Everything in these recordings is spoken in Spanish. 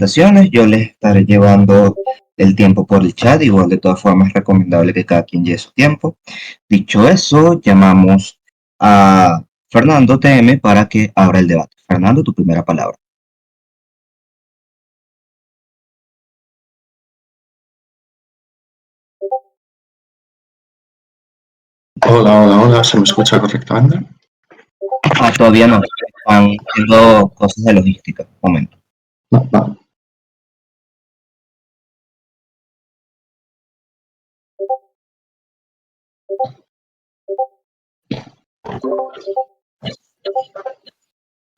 recomendaciones. Yo les estaré llevando el tiempo por el chat. Igual, de todas formas, es recomendable que cada quien lleve su tiempo. Dicho eso, llamamos a Fernando TM para que abra el debate. Fernando, tu primera palabra. Hola, ¿se me escucha correctamente? Todavía no, están haciendo cosas de logística. Un momento. No.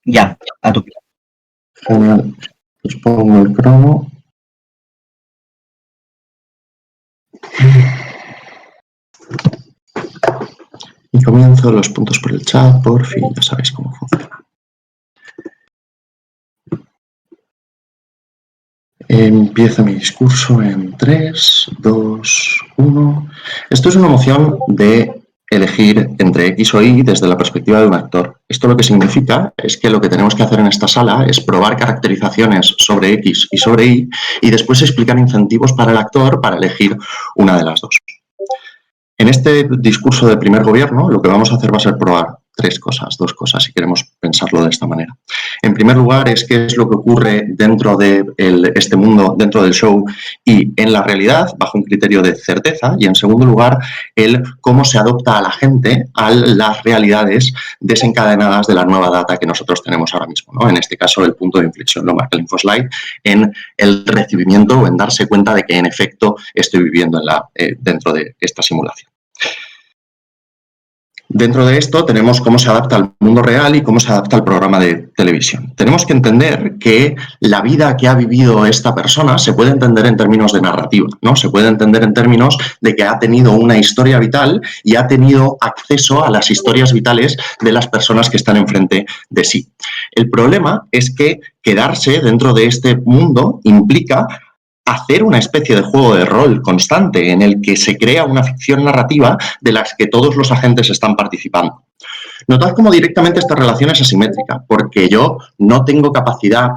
Ya, a tu pie. Genial. Pues pongo el cromo. Y comienzo los puntos por el chat, por fin, ya sabéis cómo funciona. Empiezo mi discurso en 3, 2, 1. Esto es una moción de elegir entre X o Y desde la perspectiva de un actor. Esto lo que significa es que lo que tenemos que hacer en esta sala es probar caracterizaciones sobre X y sobre Y y después explicar incentivos para el actor para elegir una de las dos. En este discurso de primer gobierno, lo que vamos a hacer va a ser probar dos cosas, si queremos pensarlo de esta manera. En primer lugar, es qué es lo que ocurre dentro de este mundo, dentro del show y en la realidad, bajo un criterio de certeza. Y en segundo lugar, el cómo se adopta a la gente a las realidades desencadenadas de la nueva data que nosotros tenemos ahora mismo, ¿no? En este caso, el punto de inflexión lo marca el InfoSlide en el recibimiento o en darse cuenta de que en efecto estoy viviendo dentro de esta simulación. Dentro de esto tenemos cómo se adapta al mundo real y cómo se adapta al programa de televisión. Tenemos que entender que la vida que ha vivido esta persona se puede entender en términos de narrativa, ¿no? Se puede entender en términos de que ha tenido una historia vital y ha tenido acceso a las historias vitales de las personas que están enfrente de sí. El problema es que quedarse dentro de este mundo implica hacer una especie de juego de rol constante en el que se crea una ficción narrativa de las que todos los agentes están participando. Notad cómo directamente esta relación es asimétrica, porque yo no tengo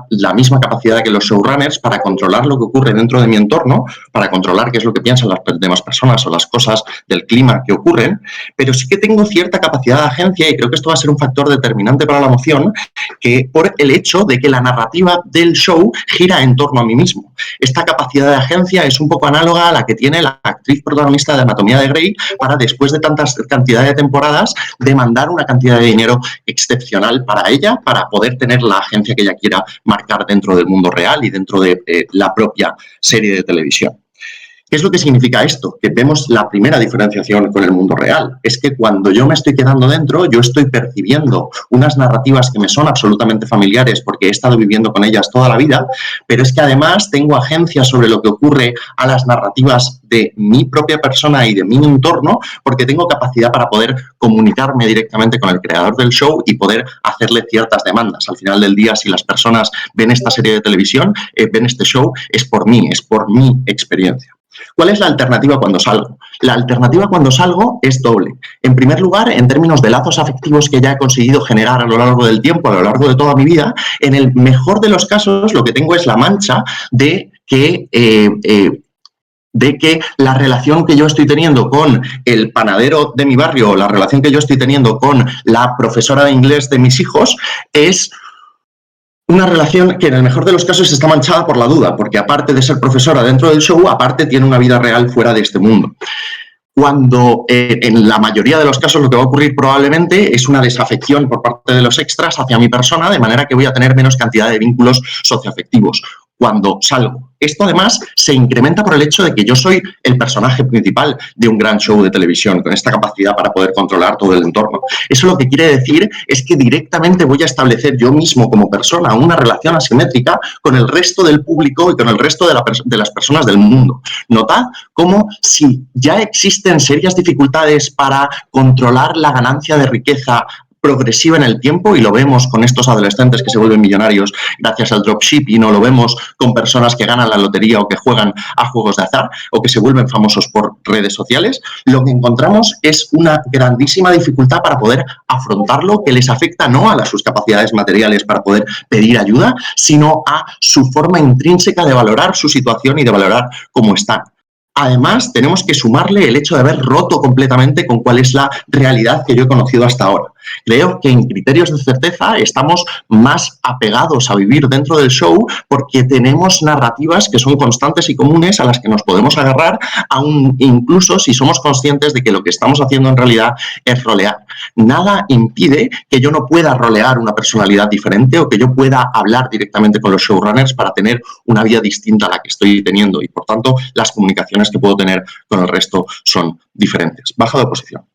la misma capacidad que los showrunners para controlar lo que ocurre dentro de mi entorno, para controlar qué es lo que piensan las demás personas o las cosas del clima que ocurren, pero sí que tengo cierta capacidad de agencia y creo que esto va a ser un factor determinante para la moción, que por el hecho de que la narrativa del show gira en torno a mí mismo. Esta capacidad de agencia es un poco análoga a la que tiene la actriz protagonista de Anatomía de Grey para, después de tantas cantidad de temporadas, demandar una cantidad de dinero excepcional para ella, para poder tener la agencia que ella quiera marcar dentro del mundo real y dentro de la propia serie de televisión. ¿Qué es lo que significa esto? Que vemos la primera diferenciación con el mundo real. Es que cuando yo me estoy quedando dentro, yo estoy percibiendo unas narrativas que me son absolutamente familiares porque he estado viviendo con ellas toda la vida, pero es que además tengo agencia sobre lo que ocurre a las narrativas de mi propia persona y de mi entorno, porque tengo capacidad para poder comunicarme directamente con el creador del show y poder hacerle ciertas demandas. Al final del día, si las personas ven esta serie de televisión, ven este show, es por mí, es por mi experiencia. ¿Cuál es la alternativa cuando salgo? La alternativa cuando salgo es doble. En primer lugar, en términos de lazos afectivos que ya he conseguido generar a lo largo del tiempo, a lo largo de toda mi vida, en el mejor de los casos lo que tengo es la mancha de que la relación que yo estoy teniendo con el panadero de mi barrio o la relación que yo estoy teniendo con la profesora de inglés de mis hijos es una relación que en el mejor de los casos está manchada por la duda, porque aparte de ser profesora dentro del show, aparte tiene una vida real fuera de este mundo. Cuando en la mayoría de los casos lo que va a ocurrir probablemente es una desafección por parte de los extras hacia mi persona, de manera que voy a tener menos cantidad de vínculos socioafectivos cuando salgo. Esto además se incrementa por el hecho de que yo soy el personaje principal de un gran show de televisión, con esta capacidad para poder controlar todo el entorno. Eso lo que quiere decir es que directamente voy a establecer yo mismo como persona una relación asimétrica con el resto del público y con el resto de las personas del mundo. Notad cómo si ya existen serias dificultades para controlar la ganancia de riqueza progresiva en el tiempo, y lo vemos con estos adolescentes que se vuelven millonarios gracias al dropshipping, o lo vemos con personas que ganan la lotería o que juegan a juegos de azar o que se vuelven famosos por redes sociales. Lo que encontramos es una grandísima dificultad para poder afrontarlo, que les afecta no a sus capacidades materiales para poder pedir ayuda, sino a su forma intrínseca de valorar su situación y de valorar cómo están. Además, tenemos que sumarle el hecho de haber roto completamente con cuál es la realidad que yo he conocido hasta ahora. Creo que en Criterios de Certeza estamos más apegados a vivir dentro del show porque tenemos narrativas que son constantes y comunes a las que nos podemos agarrar, aun incluso si somos conscientes de que lo que estamos haciendo en realidad es rolear. Nada impide que yo no pueda rolear una personalidad diferente o que yo pueda hablar directamente con los showrunners para tener una vida distinta a la que estoy teniendo, y por tanto las comunicaciones que puedo tener con el resto son diferentes. Baja de posición.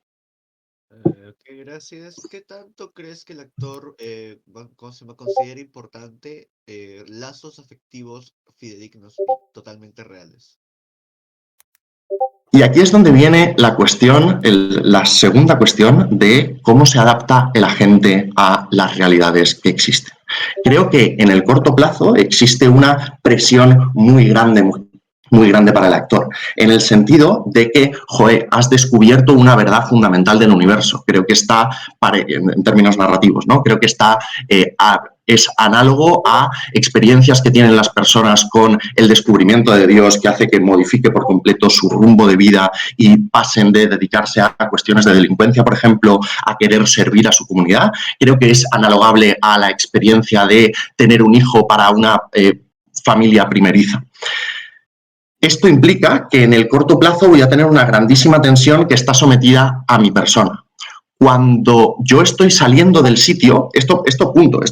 Ok, gracias. ¿Qué tanto crees que el actor se considera importante lazos afectivos fidedignos y totalmente reales? Y aquí es donde viene la cuestión, la segunda cuestión de cómo se adapta el agente a las realidades que existen. Creo que en el corto plazo existe una presión muy grande para el actor, en el sentido de que, joder, has descubierto una verdad fundamental del universo. Creo que está, en términos narrativos, ¿no? Creo que está es análogo a experiencias que tienen las personas con el descubrimiento de Dios, que hace que modifique por completo su rumbo de vida y pasen de dedicarse a cuestiones de delincuencia, por ejemplo, a querer servir a su comunidad. Creo que es analogable a la experiencia de tener un hijo para una familia primeriza. Esto implica que en el corto plazo voy a tener una grandísima tensión que está sometida a mi persona. Cuando yo estoy saliendo del sitio, esto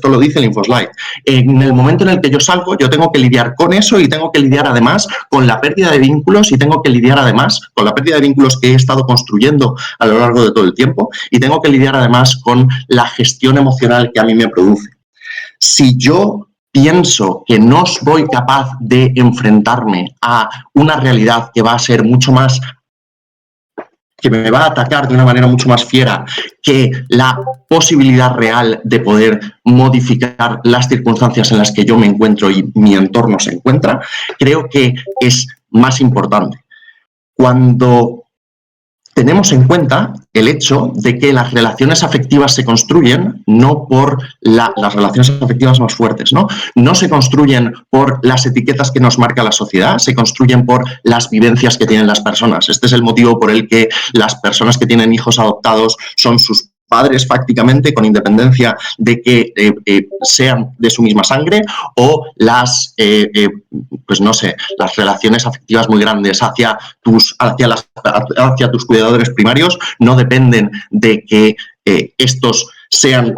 lo dice el InfoSlide, en el momento en el que yo salgo, yo tengo que lidiar con eso y tengo que lidiar además con la pérdida de vínculos y tengo que lidiar además con la pérdida de vínculos que he estado construyendo a lo largo de todo el tiempo y tengo que lidiar además con la gestión emocional que a mí me produce. Si yo pienso que no soy capaz de enfrentarme a una realidad que va a ser mucho más, que me va a atacar de una manera mucho más fiera que la posibilidad real de poder modificar las circunstancias en las que yo me encuentro y mi entorno se encuentra, creo que es más importante. Cuando tenemos en cuenta el hecho de que las relaciones afectivas se construyen no por las relaciones afectivas más fuertes, ¿no? No se construyen por las etiquetas que nos marca la sociedad, se construyen por las vivencias que tienen las personas. Este es el motivo por el que las personas que tienen hijos adoptados son sus padres prácticamente, con independencia de que sean de su misma sangre, o las, pues no sé, las relaciones afectivas muy grandes hacia tus cuidadores primarios no dependen de que estos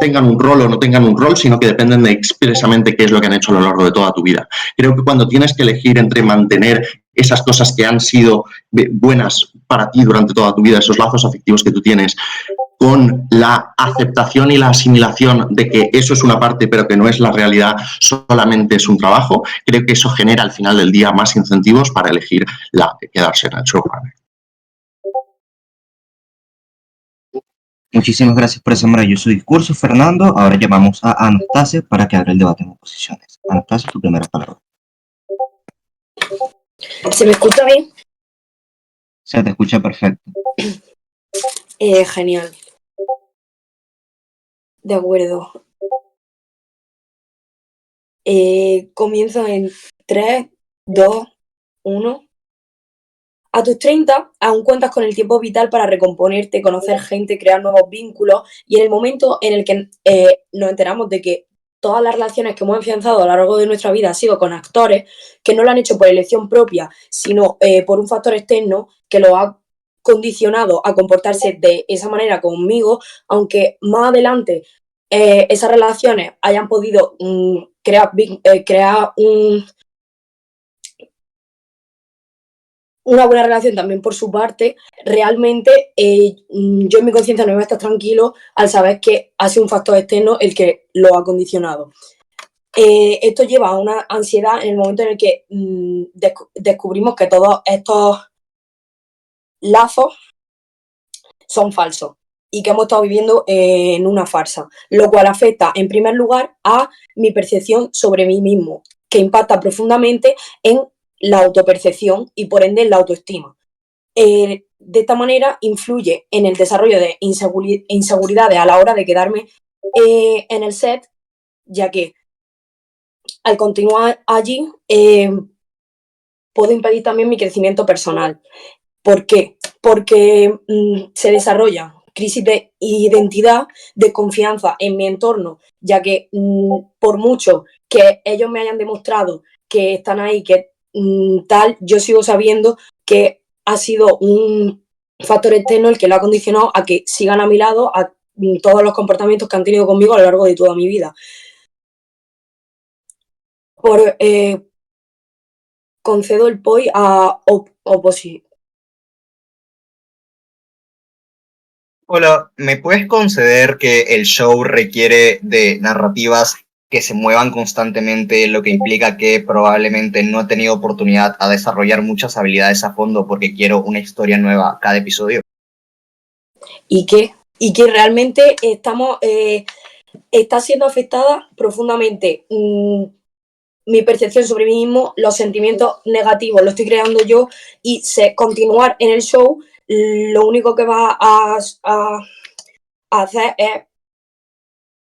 tengan un rol o no tengan un rol, sino que dependen de expresamente qué es lo que han hecho a lo largo de toda tu vida. Creo que cuando tienes que elegir entre mantener esas cosas que han sido buenas para ti durante toda tu vida, esos lazos afectivos que tú tienes, con la aceptación y la asimilación de que eso es una parte pero que no es la realidad, solamente es un trabajo, creo que eso genera al final del día más incentivos para elegir quedarse en el showrunner. Muchísimas gracias por ese maravilloso discurso, Fernando. Ahora llamamos a Anastasia para que abra el debate en oposiciones. Anastasia, tu primera palabra. ¿Se me escucha bien? Se te escucha perfecto. Genial. De acuerdo. Comienzo en 3, 2, 1. A tus 30, aún cuentas con el tiempo vital para recomponerte, conocer gente, crear nuevos vínculos, y en el momento en el que nos enteramos de que todas las relaciones que hemos afianzado a lo largo de nuestra vida han sido con actores que no lo han hecho por elección propia, sino por un factor externo que lo ha condicionado a comportarse de esa manera conmigo, aunque más adelante esas relaciones hayan podido crear una buena relación también por su parte, realmente yo en mi conciencia no iba a estar tranquilo al saber que ha sido un factor externo el que lo ha condicionado. Esto lleva a una ansiedad en el momento en el que descubrimos que todos estos lazos son falsos. y que hemos estado viviendo en una farsa, lo cual afecta en primer lugar a mi percepción sobre mí mismo, que impacta profundamente en la autopercepción y por ende en la autoestima. De esta manera influye en el desarrollo de inseguridades a la hora de quedarme en el set, ya que al continuar allí puedo impedir también mi crecimiento personal. ¿Por qué? Porque se desarrolla crisis de identidad, de confianza en mi entorno, ya que por mucho que ellos me hayan demostrado que están ahí, que tal, yo sigo sabiendo que ha sido un factor externo el que lo ha condicionado a que sigan a mi lado, a todos los comportamientos que han tenido conmigo a lo largo de toda mi vida. Concedo el POI a Oposi. Hola, ¿me puedes conceder que el show requiere de narrativas que se muevan constantemente, lo que implica que probablemente no he tenido oportunidad a desarrollar muchas habilidades a fondo porque quiero una historia nueva cada episodio? Y que realmente está siendo afectada profundamente mi percepción sobre mí mismo, los sentimientos negativos los estoy creando yo y continuar en el show lo único que va a hacer es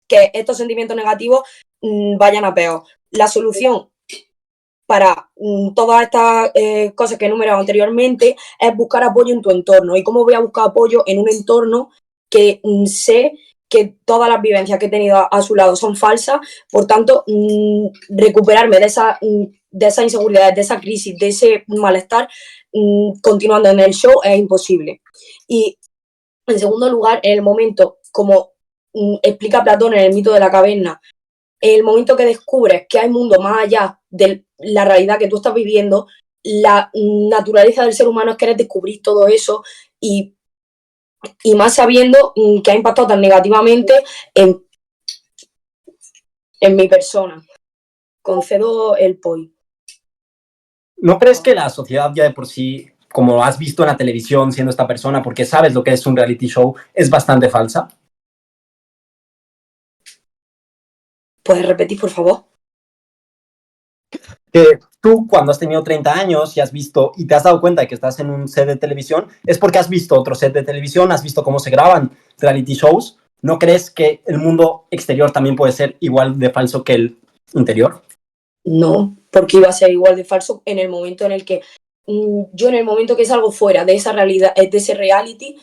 que estos sentimientos negativos vayan a peor. La solución para todas estas cosas que he enumerado anteriormente es buscar apoyo en tu entorno. ¿Y cómo voy a buscar apoyo en un entorno que sé que todas las vivencias que he tenido a su lado son falsas? Por tanto, recuperarme de esa inseguridad, de esa crisis, de ese malestar, continuando en el show es imposible. Y en segundo lugar, en el momento, como explica Platón en el mito de la caverna, en el momento que descubres que hay mundo más allá de la realidad que tú estás viviendo, la naturaleza del ser humano es querer descubrir todo eso y más sabiendo que ha impactado tan negativamente en mi persona. Concedo el POI. ¿No crees que la sociedad ya de por sí, como has visto en la televisión siendo esta persona, porque sabes lo que es un reality show, es bastante falsa? ¿Puedes repetir, por favor? Que tú, cuando has tenido 30 años y has visto y te has dado cuenta de que estás en un set de televisión, es porque has visto otro set de televisión, has visto cómo se graban reality shows. ¿No crees que el mundo exterior también puede ser igual de falso que el interior? No, porque iba a ser igual de falso en el momento en el que yo, en el momento que salgo fuera de esa realidad, de ese reality,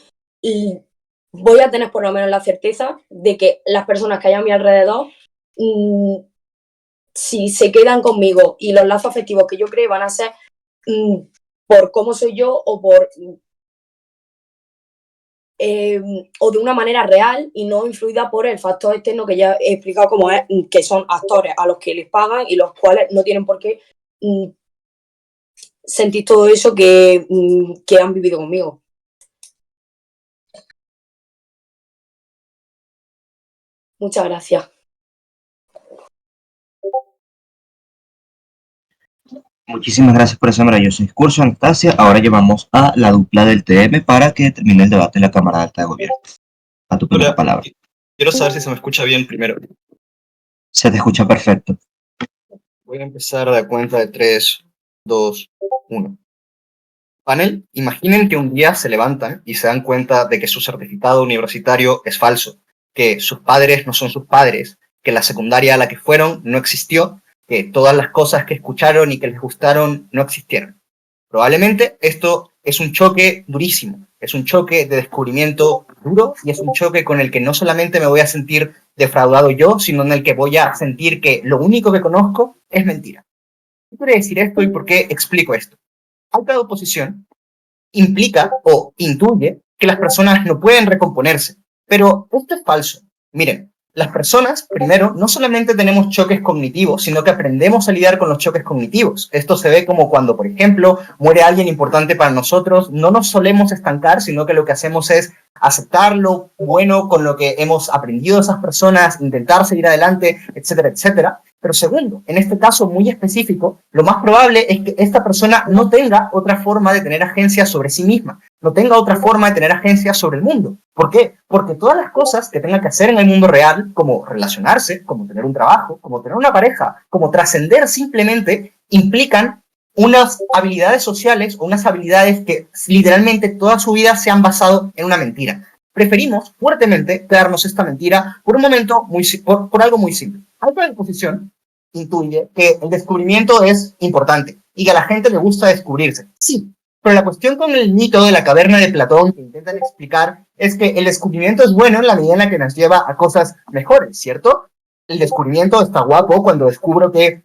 voy a tener por lo menos la certeza de que las personas que hay a mi alrededor, si se quedan conmigo y los lazos afectivos que yo creo van a ser por cómo soy yo o por o de una manera real y no influida por el factor externo que ya he explicado como es, que son actores a los que les pagan y los cuales no tienen por qué sentir todo eso que han vivido conmigo. Muchas gracias. Muchísimas gracias por ese maravilloso discurso, Anastasia. Ahora llevamos a la dupla del TM para que termine el debate en la Cámara Alta de Gobierno. A tu primera palabra. Quiero saber si se me escucha bien primero. Se te escucha perfecto. Voy a empezar a la cuenta de 3, 2, 1. Panel, imaginen que un día se levantan y se dan cuenta de que su certificado universitario es falso, que sus padres no son sus padres, que la secundaria a la que fueron no existió, que todas las cosas que escucharon y que les gustaron no existieron. Probablemente esto es un choque durísimo, es un choque de descubrimiento duro y es un choque con el que no solamente me voy a sentir defraudado yo, sino en el que voy a sentir que lo único que conozco es mentira. ¿Qué quiere decir esto y por qué explico esto? Alta de oposición implica o intuye que las personas no pueden recomponerse, pero esto es falso. Miren, las personas, primero, no solamente tenemos choques cognitivos, sino que aprendemos a lidiar con los choques cognitivos. Esto se ve como cuando, por ejemplo, muere alguien importante para nosotros, no nos solemos estancar, sino que lo que hacemos es aceptar lo bueno con lo que hemos aprendido de esas personas, intentar seguir adelante, etcétera, etcétera. Pero segundo, en este caso muy específico, lo más probable es que esta persona no tenga otra forma de tener agencia sobre sí misma, no tenga otra forma de tener agencia sobre el mundo. ¿Por qué? Porque todas las cosas que tenga que hacer en el mundo real, como relacionarse, como tener un trabajo, como tener una pareja, como trascender simplemente, implican unas habilidades sociales o unas habilidades que literalmente toda su vida se han basado en una mentira. Preferimos fuertemente quedarnos esta mentira por un momento, por algo muy simple. Alta disposición intuye que el descubrimiento es importante y que a la gente le gusta descubrirse. Sí, pero la cuestión con el mito de la caverna de Platón que intentan explicar es que el descubrimiento es bueno en la medida en la que nos lleva a cosas mejores, ¿cierto? El descubrimiento está guapo cuando descubro que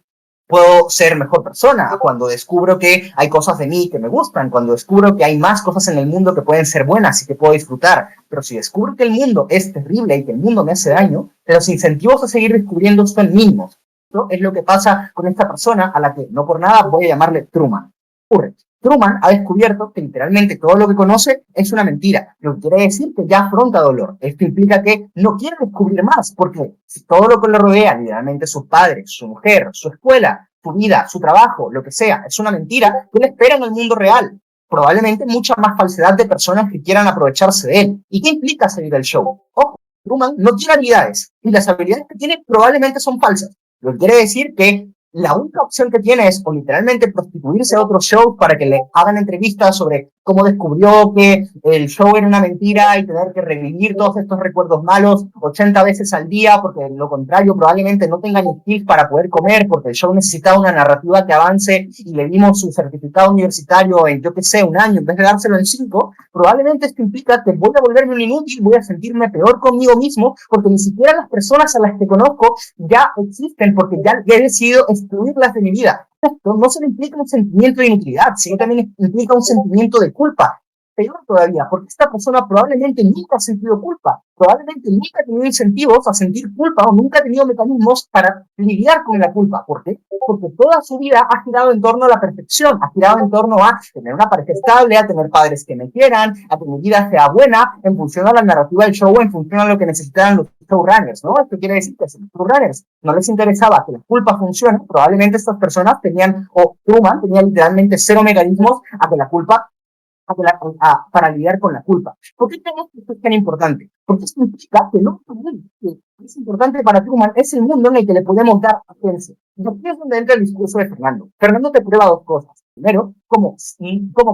puedo ser mejor persona, cuando descubro que hay cosas de mí que me gustan, cuando descubro que hay más cosas en el mundo que pueden ser buenas y que puedo disfrutar. Pero si descubro que el mundo es terrible y que el mundo me hace daño, los incentivos a seguir descubriendo son mínimos. Esto es lo que pasa con esta persona a la que no por nada voy a llamarle Truman. Truman ha descubierto que literalmente todo lo que conoce es una mentira, lo que quiere decir que ya afronta dolor. Esto implica que no quiere descubrir más, porque si todo lo que le rodea, literalmente sus padres, su mujer, su escuela, su vida, su trabajo, lo que sea, es una mentira, ¿qué le espera en el mundo real? Probablemente mucha más falsedad de personas que quieran aprovecharse de él. ¿Y qué implica seguir el show? Ojo, Truman no tiene habilidades, y las habilidades que tiene probablemente son falsas. Lo que quiere decir que la única opción que tiene es o literalmente prostituirse a otros shows para que le hagan entrevistas sobre cómo descubrió que el show era una mentira y tener que revivir todos estos recuerdos malos 80 veces al día, porque de lo contrario probablemente no tenga ni skills para poder comer, porque el show necesitaba una narrativa que avance y le dimos su certificado universitario en, yo qué sé, un año en vez de dárselo en 5. Probablemente esto implica que voy a volverme un inútil, voy a sentirme peor conmigo mismo, porque ni siquiera las personas a las que conozco ya existen, porque ya he decidido excluirlas de mi vida. Esto no solo implica un sentimiento de inutilidad, sino también implica un sentimiento de culpa. Peor todavía, porque esta persona probablemente nunca ha sentido culpa, probablemente nunca ha tenido incentivos a sentir culpa o nunca ha tenido mecanismos para lidiar con la culpa. ¿Por qué? Porque toda su vida ha girado en torno a la perfección, ha girado en torno a tener una pareja estable, a tener padres que me quieran, a que mi vida sea buena, en función a la narrativa del show, en función a lo que necesitaran los showrunners, ¿no? Esto quiere decir que si los showrunners no les interesaba que la culpa funcione, probablemente estas personas tenían, o Truman tenía literalmente cero mecanismos a que la culpa para lidiar con la culpa. ¿Por qué tenemos que esto es tan importante? Porque esto implica que lo que es importante para Truman es el mundo en el que le podemos dar agencia. Y aquí es donde entra el discurso de Fernando. Fernando te prueba dos cosas. Primero, como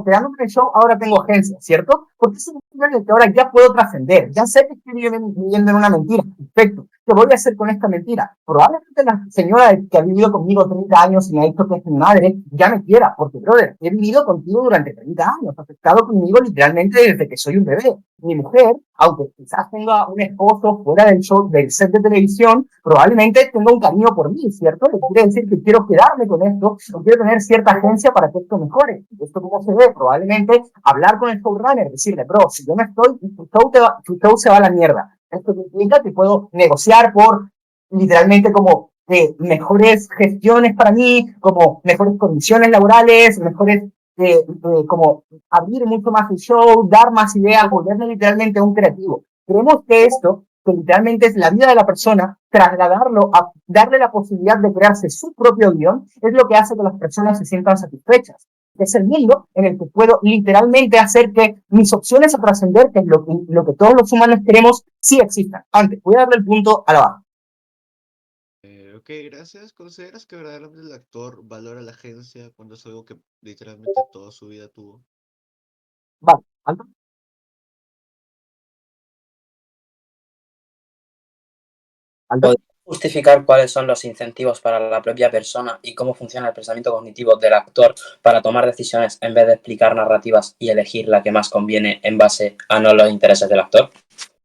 quedándome en el show, ahora tengo agencia, ¿cierto? Porque es un mundo en el que ahora ya puedo trascender. Ya sé que estoy viviendo en una mentira. Perfecto. ¿Qué voy a hacer con esta mentira? Probablemente la señora que ha vivido conmigo 30 años y me ha dicho que es mi madre, ya me quiera, porque, brother, he vivido contigo durante 30 años, has estado conmigo literalmente desde que soy un bebé. Mi mujer, aunque quizás tenga un esposo fuera del show, del set de televisión, probablemente tenga un cariño por mí, ¿cierto? Le quiere decir que quiero quedarme con esto, o quiero tener cierta agencia para que esto mejore. ¿Esto cómo se ve? Probablemente hablar con el showrunner, decirle, bro, si yo no estoy, tu show se va a la mierda. Esto implica que puedo negociar por literalmente como mejores gestiones para mí, como mejores condiciones laborales, mejores como abrir mucho más el show, dar más ideas, volverme literalmente un creativo. Creemos que esto, que literalmente es la vida de la persona, trasladarlo a darle la posibilidad de crearse su propio guión, es lo que hace que las personas se sientan satisfechas. Es el mundo en el que puedo literalmente hacer que mis opciones a trascender, que es lo que todos los humanos queremos, sí existan. Antes, voy a darle el punto a la baja. Ok, gracias. ¿Consideras que verdaderamente el actor valora la agencia cuando es algo que literalmente toda su vida tuvo? Vale, ¿alto? ¿Podría justificar cuáles son los incentivos para la propia persona y cómo funciona el pensamiento cognitivo del actor para tomar decisiones en vez de explicar narrativas y elegir la que más conviene en base a no los intereses del actor?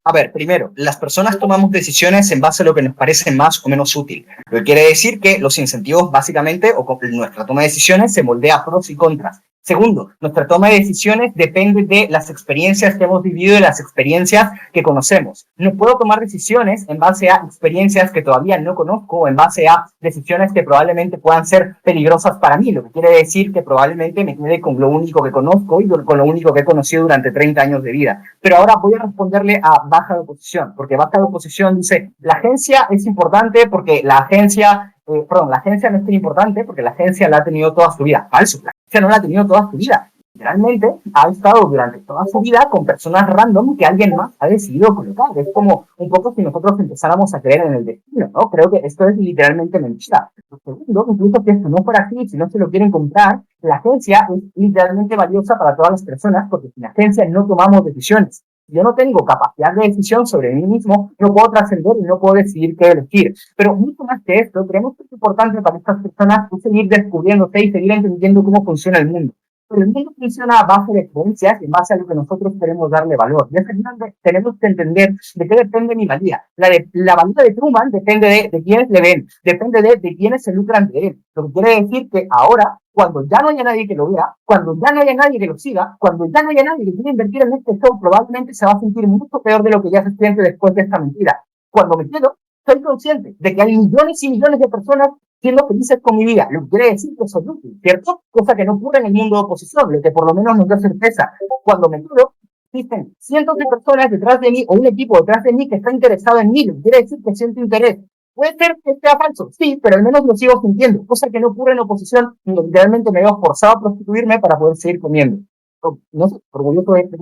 A ver, primero, las personas tomamos decisiones en base a lo que nos parece más o menos útil. Lo que quiere decir que los incentivos básicamente, o con nuestra toma de decisiones, se moldea pros y contras. Segundo, nuestra toma de decisiones depende de las experiencias que hemos vivido y las experiencias que conocemos. No puedo tomar decisiones en base a experiencias que todavía no conozco o en base a decisiones que probablemente puedan ser peligrosas para mí, lo que quiere decir que probablemente me quede con lo único que conozco y con lo único que he conocido durante 30 años de vida. Pero ahora voy a responderle a Baja de Oposición, porque Baja de Oposición dice, la agencia es importante porque la agencia no es tan importante porque la agencia la ha tenido toda su vida. Falso, la agencia no la ha tenido toda su vida. Literalmente ha estado durante toda su vida con personas random que alguien más ha decidido colocar. Es como un poco si nosotros empezáramos a creer en el destino, ¿no? Creo que esto es literalmente mentira. Lo segundo, incluso si esto no fuera así, si no se lo quieren comprar, la agencia es literalmente valiosa para todas las personas porque sin agencia no tomamos decisiones. Yo no tengo capacidad de decisión sobre mí mismo, no puedo trascender y no puedo decidir qué elegir. Pero mucho más que esto, creemos que es importante para estas personas seguir descubriéndose y seguir entendiendo cómo funciona el mundo. Pero el mundo funciona a base de creencias y en base a lo que nosotros queremos darle valor. Y al final tenemos que entender de qué depende mi valía. La valía de Truman depende de quiénes le ven, depende de quiénes se lucran de él. Lo que quiere decir que ahora, cuando ya no haya nadie que lo vea, cuando ya no haya nadie que lo siga, cuando ya no haya nadie que quiera invertir en este show, probablemente se va a sentir mucho peor de lo que ya se siente después de esta mentira. Cuando me quedo, soy consciente de que hay millones y millones de personas siendo felices con mi vida, lo que quiere decir que soy útil, ¿cierto? Cosa que no ocurre en el mundo de oposición, lo que por lo menos nos da certeza. Cuando me quedo, existen cientos de personas detrás de mí o un equipo detrás de mí que está interesado en mí, lo que quiere decir que siento interés. Puede ser que sea falso, sí, pero al menos lo sigo sintiendo, cosa que no ocurre en oposición y literalmente me veo forzado a prostituirme para poder seguir comiendo. No sé, orgulloso de esto.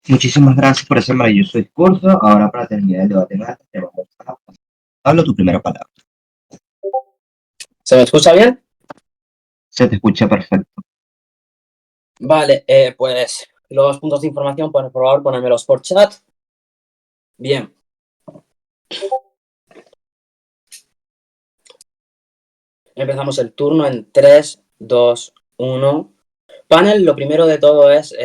Muchísimas gracias por ese maravilloso discurso. Ahora, para terminar el debate, te vamos a Pablo, tu primera palabra. ¿Se me escucha bien? Se te escucha perfecto. Vale, pues los puntos de información, por favor, ponérmelos por chat. Bien. Empezamos el turno en 3, 2, 1. Panel, lo primero de todo es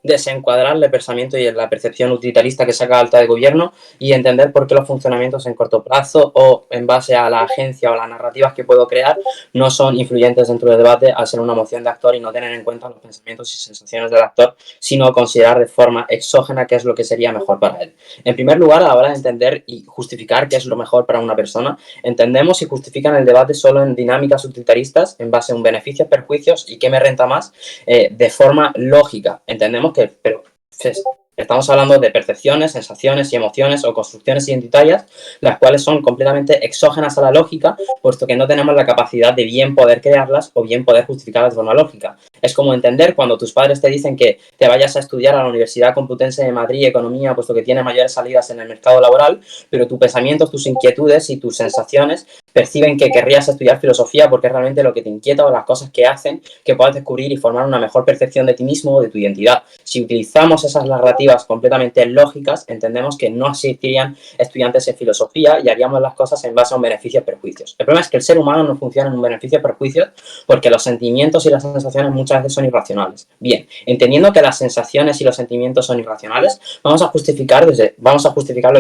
desencuadrar el pensamiento y la percepción utilitarista que saca alta de gobierno y entender por qué los funcionamientos en corto plazo o en base a la agencia o las narrativas que puedo crear no son influyentes dentro del debate al ser una moción de actor y no tener en cuenta los pensamientos y sensaciones del actor, sino considerar de forma exógena qué es lo que sería mejor para él. En primer lugar, a la hora de entender y justificar qué es lo mejor para una persona, entendemos y justifican el debate solo en dinámicas utilitaristas en base a un beneficios, perjuicios y qué me renta más de forma lógica. Entendemos que estamos hablando de percepciones, sensaciones y emociones o construcciones identitarias, las cuales son completamente exógenas a la lógica, puesto que no tenemos la capacidad de bien poder crearlas o bien poder justificarlas de forma lógica. Es como entender cuando tus padres te dicen que te vayas a estudiar a la Universidad Complutense de Madrid Economía, puesto que tiene mayores salidas en el mercado laboral, pero tus pensamientos, tus inquietudes y tus sensaciones perciben que querrías estudiar filosofía porque es realmente lo que te inquieta o las cosas que hacen que puedas descubrir y formar una mejor percepción de ti mismo o de tu identidad. Si utilizamos esas narrativas completamente lógicas, entendemos que no existirían estudiantes en filosofía y haríamos las cosas en base a un beneficio-perjuicios. El problema es que el ser humano no funciona en un beneficio-perjuicios porque los sentimientos y las sensaciones muchas veces son irracionales. Bien, entendiendo que las sensaciones y los sentimientos son irracionales, vamos a justificar lo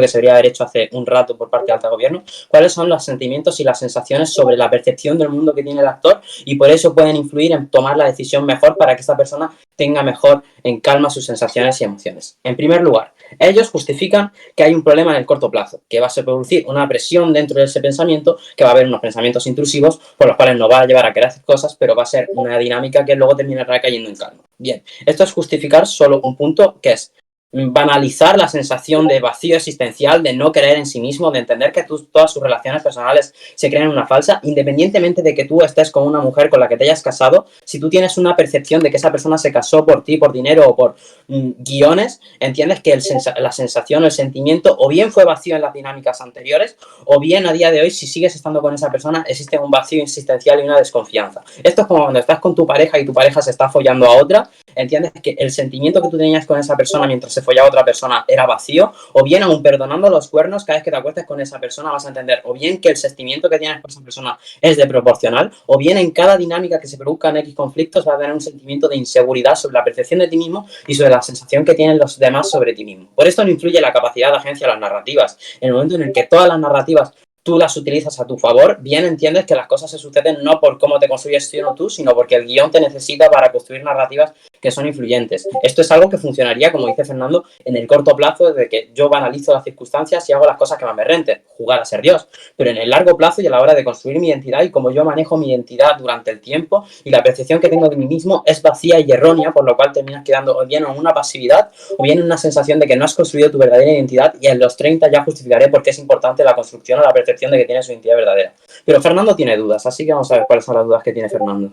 que se debería haber hecho hace un rato por parte del alto gobierno, cuáles son los sentimientos y las sensaciones sobre la percepción del mundo que tiene el actor y por eso pueden influir en tomar la decisión mejor para que esta persona tenga mejor en calma sus sensaciones y emociones. En primer lugar, ellos justifican que hay un problema en el corto plazo, que va a producir una presión dentro de ese pensamiento, que va a haber unos pensamientos intrusivos por los cuales nos va a llevar a querer hacer cosas, pero va a ser una dinámica que luego terminará cayendo en calma. Bien, esto es justificar solo un punto que es banalizar la sensación de vacío existencial, de no creer en sí mismo, de entender que todas sus relaciones personales se crean una falsa, independientemente de que tú estés con una mujer con la que te hayas casado, si tú tienes una percepción de que esa persona se casó por ti, por dinero o por guiones, entiendes que la sensación o el sentimiento o bien fue vacío en las dinámicas anteriores o bien a día de hoy, si sigues estando con esa persona, existe un vacío existencial y una desconfianza. Esto es como cuando estás con tu pareja y tu pareja se está follando a otra, entiendes que el sentimiento que tú tenías con esa persona mientras se follaba a otra persona era vacío, o bien aún perdonando los cuernos, cada vez que te acuestes con esa persona vas a entender o bien que el sentimiento que tienes por esa persona es desproporcional, o bien en cada dinámica que se produzca en X conflictos vas a tener un sentimiento de inseguridad sobre la percepción de ti mismo y sobre la sensación que tienen los demás sobre ti mismo. Por esto no influye la capacidad de agencia de las narrativas. En el momento en el que todas las narrativas tú las utilizas a tu favor, bien entiendes que las cosas se suceden no por cómo te construyes tú, sino porque el guión te necesita para construir narrativas que son influyentes. Esto es algo que funcionaría, como dice Fernando, en el corto plazo, desde que yo banalizo las circunstancias y hago las cosas que más me renten, jugar a ser Dios. Pero en el largo plazo y a la hora de construir mi identidad y cómo yo manejo mi identidad durante el tiempo y la percepción que tengo de mí mismo es vacía y errónea, por lo cual terminas quedando o bien en una pasividad o bien en una sensación de que no has construido tu verdadera identidad, y en los 30 ya justificaré por qué es importante la construcción o la percepción de que tiene su identidad verdadera. Pero Fernando tiene dudas, así que vamos a ver cuáles son las dudas que tiene Fernando.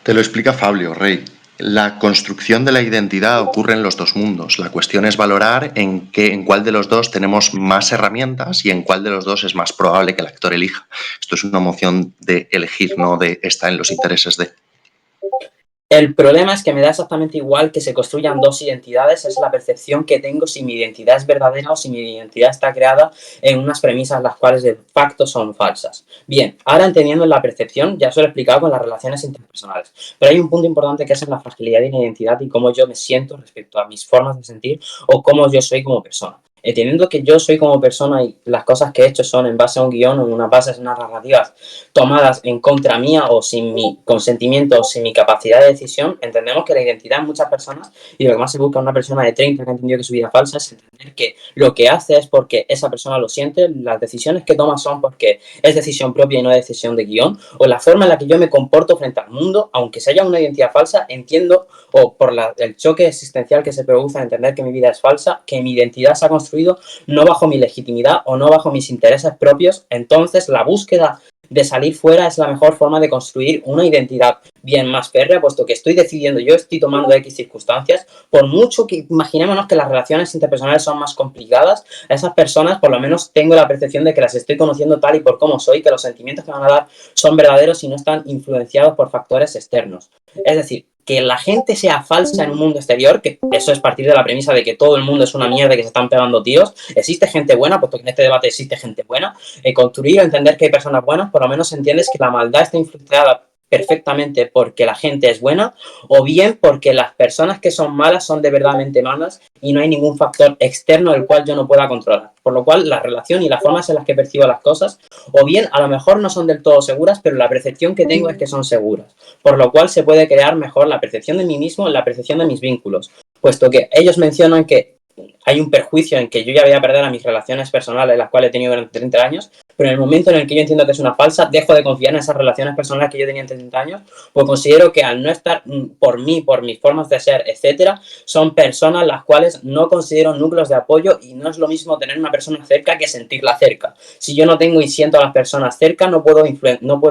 Te lo explica Fabio, Rey. La construcción de la identidad ocurre en los dos mundos. La cuestión es valorar en cuál de los dos tenemos más herramientas y en cuál de los dos es más probable que el actor elija. Esto es una moción de elegir, no de estar en los intereses de. El problema es que me da exactamente igual que se construyan dos identidades, es la percepción que tengo si mi identidad es verdadera o si mi identidad está creada en unas premisas las cuales de facto son falsas. Bien, ahora entendiendo la percepción, ya os lo he explicado con las relaciones interpersonales, pero hay un punto importante que es en la fragilidad de la identidad y cómo yo me siento respecto a mis formas de sentir o cómo yo soy como persona. Entendiendo que yo soy como persona y las cosas que he hecho son en base a un guión o en unas bases narrativas tomadas en contra mía o sin mi consentimiento o sin mi capacidad de decisión, entendemos que la identidad en muchas personas, y lo que más se busca en una persona de 30 que ha entendido que su vida es falsa, es entender que lo que hace es porque esa persona lo siente, las decisiones que toma son porque es decisión propia y no decisión de guión, o la forma en la que yo me comporto frente al mundo, aunque sea una identidad falsa, entiendo, o por el choque existencial que se produce en entender que mi vida es falsa, que mi identidad se ha construido no bajo mi legitimidad o no bajo mis intereses propios. Entonces la búsqueda de salir fuera es la mejor forma de construir una identidad bien más férrea, puesto que estoy decidiendo, yo estoy tomando X circunstancias, por mucho que imaginémonos que las relaciones interpersonales son más complicadas, a esas personas por lo menos tengo la percepción de que las estoy conociendo tal y por cómo soy, que los sentimientos que van a dar son verdaderos y no están influenciados por factores externos. Es decir, que la gente sea falsa en un mundo exterior, que eso es partir de la premisa de que todo el mundo es una mierda y que se están pegando tíos. Existe gente buena, puesto que en este debate existe gente buena. Construir o entender que hay personas buenas, por lo menos entiendes que la maldad está influenciada perfectamente porque la gente es buena o bien porque las personas que son malas son de verdadmente malas y no hay ningún factor externo el cual yo no pueda controlar. Por lo cual la relación y las formas en las que percibo las cosas o bien a lo mejor no son del todo seguras, pero la percepción que tengo es que son seguras. Por lo cual se puede crear mejor la percepción de mí mismo, la percepción de mis vínculos, puesto que ellos mencionan que hay un perjuicio en que yo ya voy a perder a mis relaciones personales, las cuales he tenido durante 30 años, pero en el momento en el que yo entiendo que es una falsa, dejo de confiar en esas relaciones personales que yo tenía en 30 años, pues considero que al no estar por mí, por mis formas de ser, etcétera, son personas las cuales no considero núcleos de apoyo y no es lo mismo tener una persona cerca que sentirla cerca. Si yo no tengo y siento a las personas cerca, no puedo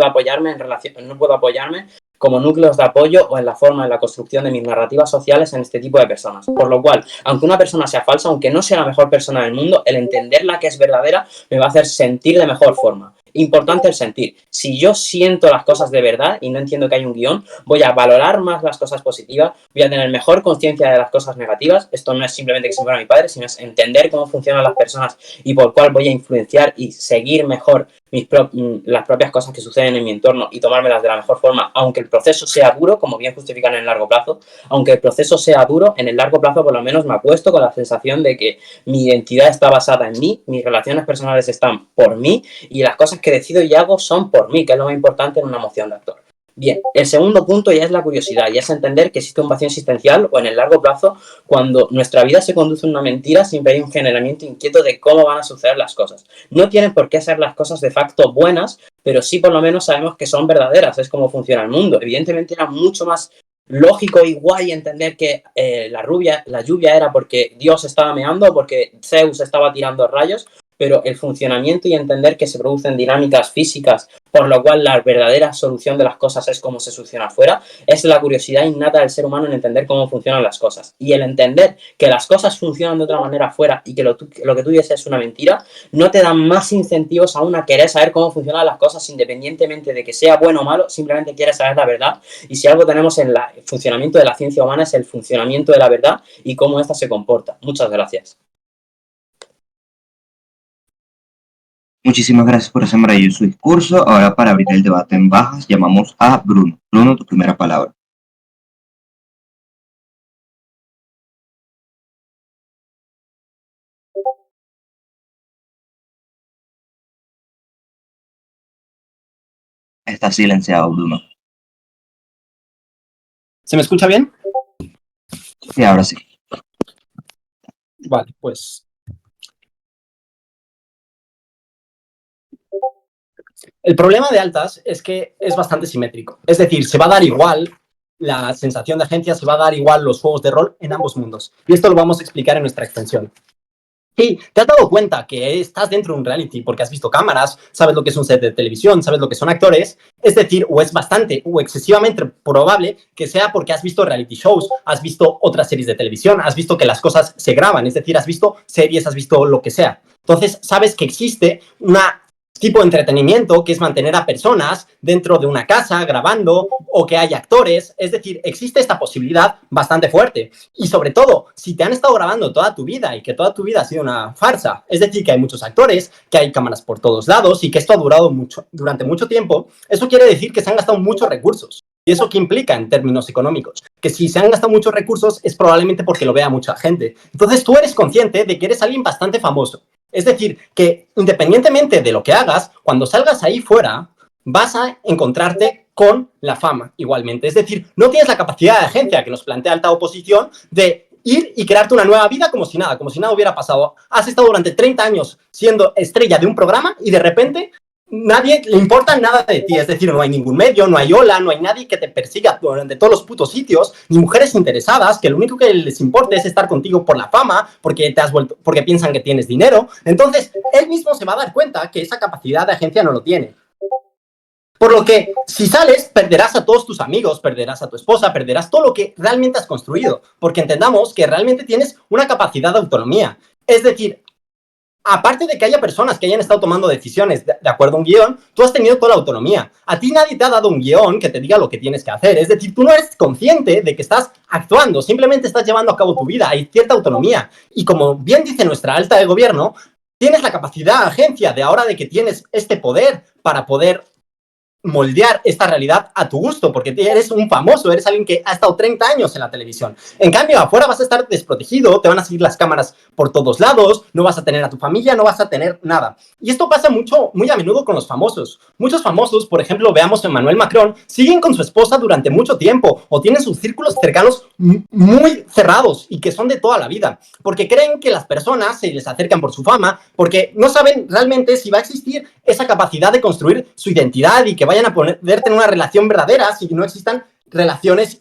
apoyarme en relación, no puedo apoyarme como núcleos de apoyo o en la forma, en la construcción de mis narrativas sociales en este tipo de personas. Por lo cual, aunque una persona sea falsa, aunque no sea la mejor persona del mundo, el entenderla que es verdadera me va a hacer sentir de mejor forma. Importante el sentir. Si yo siento las cosas de verdad y no entiendo que hay un guión, voy a valorar más las cosas positivas, voy a tener mejor conciencia de las cosas negativas. Esto no es simplemente que se muera mi padre, sino es entender cómo funcionan las personas y por cuál voy a influenciar y seguir mejor las propias cosas que suceden en mi entorno y tomármelas de la mejor forma, aunque el proceso sea duro, como bien justifican en el largo plazo, aunque el proceso sea duro, en el largo plazo por lo menos me acuesto con la sensación de que mi identidad está basada en mí, mis relaciones personales están por mí y las cosas que decido y hago son por mí, que es lo más importante en una moción de actor. Bien, el segundo punto ya es la curiosidad, y es entender que existe un vacío existencial o en el largo plazo, cuando nuestra vida se conduce a una mentira, siempre hay un generamiento inquieto de cómo van a suceder las cosas. No tienen por qué ser las cosas de facto buenas, pero sí por lo menos sabemos que son verdaderas, es como funciona el mundo. Evidentemente era mucho más lógico y guay entender que la lluvia era porque Dios estaba meando, porque Zeus estaba tirando rayos, pero el funcionamiento y entender que se producen dinámicas físicas, por lo cual la verdadera solución de las cosas es cómo se soluciona afuera, es la curiosidad innata del ser humano en entender cómo funcionan las cosas. Y el entender que las cosas funcionan de otra manera afuera y que lo que tú dices es una mentira, no te dan más incentivos aún a querer saber cómo funcionan las cosas independientemente de que sea bueno o malo, simplemente quieres saber la verdad. Y si algo tenemos en el funcionamiento de la ciencia humana es el funcionamiento de la verdad y cómo ésta se comporta. Muchas gracias. Muchísimas gracias por ese maravilloso discurso. Ahora, para abrir el debate en bajas, llamamos a Bruno. Bruno, tu primera palabra. Está silenciado, Bruno. ¿Se me escucha bien? Sí, ahora sí. Vale, pues. El problema de altas es que es bastante simétrico. Es decir, se va a dar igual la sensación de agencia, se va a dar igual los juegos de rol en ambos mundos. Y esto lo vamos a explicar en nuestra extensión. Y te has dado cuenta que estás dentro de un reality porque has visto cámaras, sabes lo que es un set de televisión, sabes lo que son actores, es decir, o es bastante o excesivamente probable que sea porque has visto reality shows, has visto otras series de televisión, has visto que las cosas se graban, es decir, has visto series, has visto lo que sea. Entonces, sabes que existe una tipo de entretenimiento que es mantener a personas dentro de una casa grabando o que hay actores, es decir, existe esta posibilidad bastante fuerte. Y sobre todo, si te han estado grabando toda tu vida y que toda tu vida ha sido una farsa, es decir, que hay muchos actores, que hay cámaras por todos lados y que esto ha durado durante mucho tiempo, eso quiere decir que se han gastado muchos recursos. ¿Y eso qué implica en términos económicos? Que si se han gastado muchos recursos es probablemente porque lo vea mucha gente. Entonces tú eres consciente de que eres alguien bastante famoso. Es decir, que independientemente de lo que hagas, cuando salgas ahí fuera, vas a encontrarte con la fama igualmente. Es decir, no tienes la capacidad de agencia que nos plantea alta oposición de ir y crearte una nueva vida como si nada hubiera pasado. Has estado durante 30 años siendo estrella de un programa y de repente nadie le importa nada de ti, es decir, no hay ningún medio, no hay ola, no hay nadie que te persiga de todos los putos sitios, ni mujeres interesadas, que lo único que les importa es estar contigo por la fama, porque porque piensan que tienes dinero. Entonces, él mismo se va a dar cuenta que esa capacidad de agencia no lo tiene. Por lo que, si sales, perderás a todos tus amigos, perderás a tu esposa, perderás todo lo que realmente has construido, porque entendamos que realmente tienes una capacidad de autonomía. Es decir, aparte de que haya personas que hayan estado tomando decisiones de acuerdo a un guión, tú has tenido toda la autonomía. A ti nadie te ha dado un guión que te diga lo que tienes que hacer. Es decir, tú no eres consciente de que estás actuando, simplemente estás llevando a cabo tu vida. Hay cierta autonomía. Y como bien dice nuestra alta de gobierno, tienes la capacidad, agencia, de ahora de que tienes este poder para poder moldear esta realidad a tu gusto, porque eres un famoso, eres alguien que ha estado 30 años en la televisión. En cambio, afuera vas a estar desprotegido, te van a seguir las cámaras por todos lados, no vas a tener a tu familia, no vas a tener nada. Y esto pasa muy a menudo con los famosos. Muchos famosos, por ejemplo, veamos a Emmanuel Macron, siguen con su esposa durante mucho tiempo o tienen sus círculos cercanos muy cerrados y que son de toda la vida, porque creen que las personas se les acercan por su fama, porque no saben realmente si va a existir esa capacidad de construir su identidad y que vayan a poderte en una relación verdadera si no existan relaciones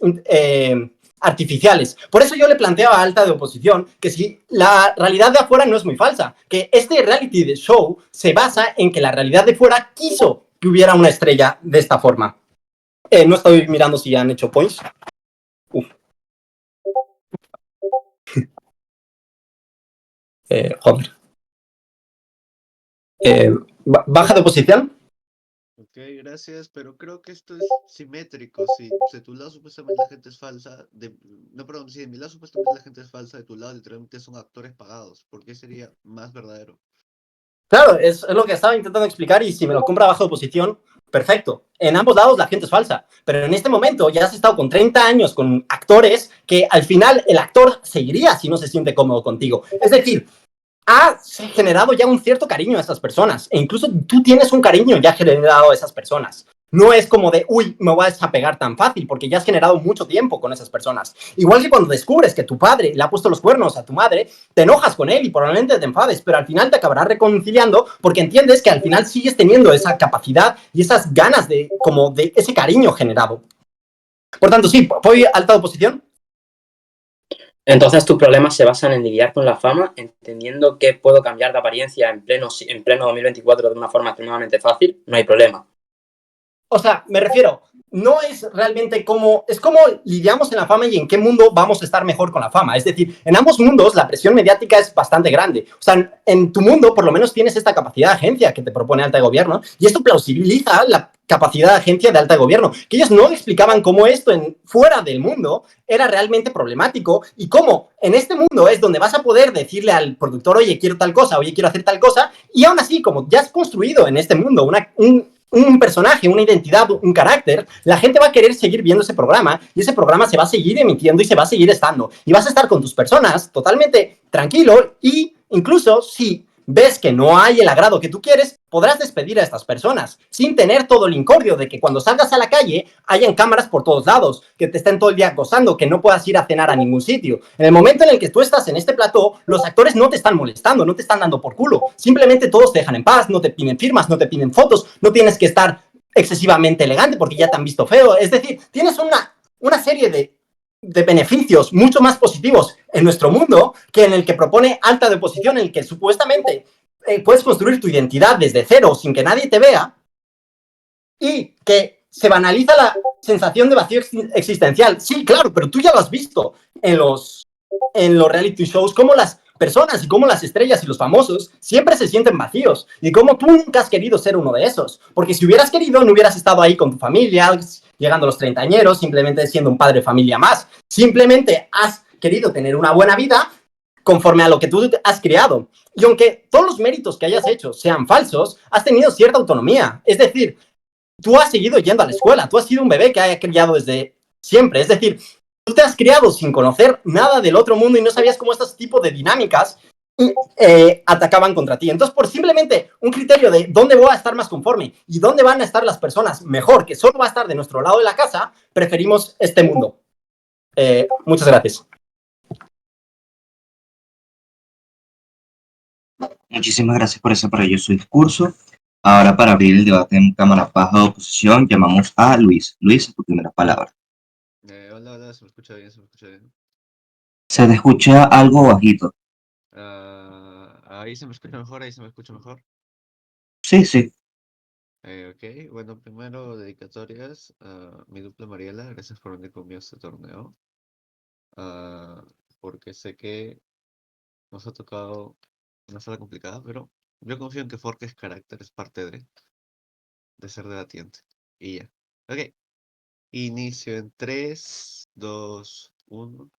artificiales. Por eso yo le planteo a alta de oposición que si la realidad de afuera no es muy falsa, que este reality de show se basa en que la realidad de fuera quiso que hubiera una estrella de esta forma. No estoy mirando si ya han hecho points. Joder. Baja de oposición. Ok, gracias, pero creo que esto es simétrico. Si de tu lado supuestamente la gente es falsa, no, perdón, si de mi lado supuestamente la gente es falsa, de tu lado literalmente son actores pagados. ¿Por qué sería más verdadero? Claro, es lo que estaba intentando explicar y si me lo compra bajo oposición, perfecto. En ambos lados la gente es falsa, pero en este momento ya has estado con 30 años con actores que al final el actor seguiría si no se siente cómodo contigo. Es decir, has generado ya un cierto cariño a esas personas e incluso tú tienes un cariño ya generado a esas personas. No es como de, uy, me voy a desapegar tan fácil, porque ya has generado mucho tiempo con esas personas. Igual que cuando descubres que tu padre le ha puesto los cuernos a tu madre, te enojas con él y probablemente te enfades, pero al final te acabarás reconciliando porque entiendes que al final sigues teniendo esa capacidad y esas ganas de ese cariño generado. Por tanto, sí, ¿voy a alta oposición? Entonces tus problemas se basan en lidiar con la fama, entendiendo que puedo cambiar de apariencia en pleno 2024 de una forma extremadamente fácil, no hay problema. O sea, me refiero, no es realmente es como lidiamos en la fama y en qué mundo vamos a estar mejor con la fama. Es decir, en ambos mundos la presión mediática es bastante grande. O sea, en tu mundo por lo menos tienes esta capacidad de agencia que te propone alta de gobierno y esto plausibiliza la capacidad de agencia de alta de gobierno, que ellos no explicaban cómo esto fuera del mundo era realmente problemático y cómo en este mundo es donde vas a poder decirle al productor, oye, quiero tal cosa, oye, quiero hacer tal cosa, y aún así, como ya has construido en este mundo un personaje, una identidad, un carácter, la gente va a querer seguir viendo ese programa y ese programa se va a seguir emitiendo y se va a seguir estando. Y vas a estar con tus personas totalmente tranquilo y incluso si ves que no hay el agrado que tú quieres, podrás despedir a estas personas sin tener todo el incordio de que cuando salgas a la calle hayan cámaras por todos lados, que te estén todo el día acosando, que no puedas ir a cenar a ningún sitio. En el momento en el que tú estás en este plató, los actores no te están molestando, no te están dando por culo. Simplemente todos te dejan en paz, no te piden firmas, no te piden fotos, no tienes que estar excesivamente elegante porque ya te han visto feo. Es decir, tienes una serie de beneficios mucho más positivos en nuestro mundo que en el que propone alta de oposición, en el que supuestamente puedes construir tu identidad desde cero sin que nadie te vea y que se banaliza la sensación de vacío existencial. Sí, claro, pero tú ya lo has visto en los reality shows, cómo las personas y cómo las estrellas y los famosos siempre se sienten vacíos y cómo tú nunca has querido ser uno de esos, porque si hubieras querido no hubieras estado ahí con tu familia, llegando a los treintañeros, simplemente siendo un padre de familia más, simplemente has querido tener una buena vida conforme a lo que tú has creado. Y aunque todos los méritos que hayas hecho sean falsos, has tenido cierta autonomía. Es decir, tú has seguido yendo a la escuela, tú has sido un bebé que haya criado desde siempre. Es decir, tú te has criado sin conocer nada del otro mundo y no sabías cómo estos tipos de dinámicas atacaban contra ti. Entonces, por simplemente un criterio de dónde voy a estar más conforme y dónde van a estar las personas mejor, que solo va a estar de nuestro lado de la casa, preferimos este mundo. Muchas gracias. Muchísimas gracias por ese maravilloso discurso. Ahora, para abrir el debate en cámara baja de oposición, llamamos a Luis. Luis, tu primera palabra. Hola, hola, se me escucha bien, se me escucha bien. Se te escucha algo bajito. Ahí se me escucha mejor, ahí se me escucha mejor. Sí, sí. Ok, bueno, primero dedicatorias a mi dupla Mariela, gracias por venir conmigo a este torneo. Porque sé que nos ha tocado una sala complicada, pero yo confío en que forjes carácter, es parte de ser debatiente. Y ya. Ok, inicio en 3, 2, 1.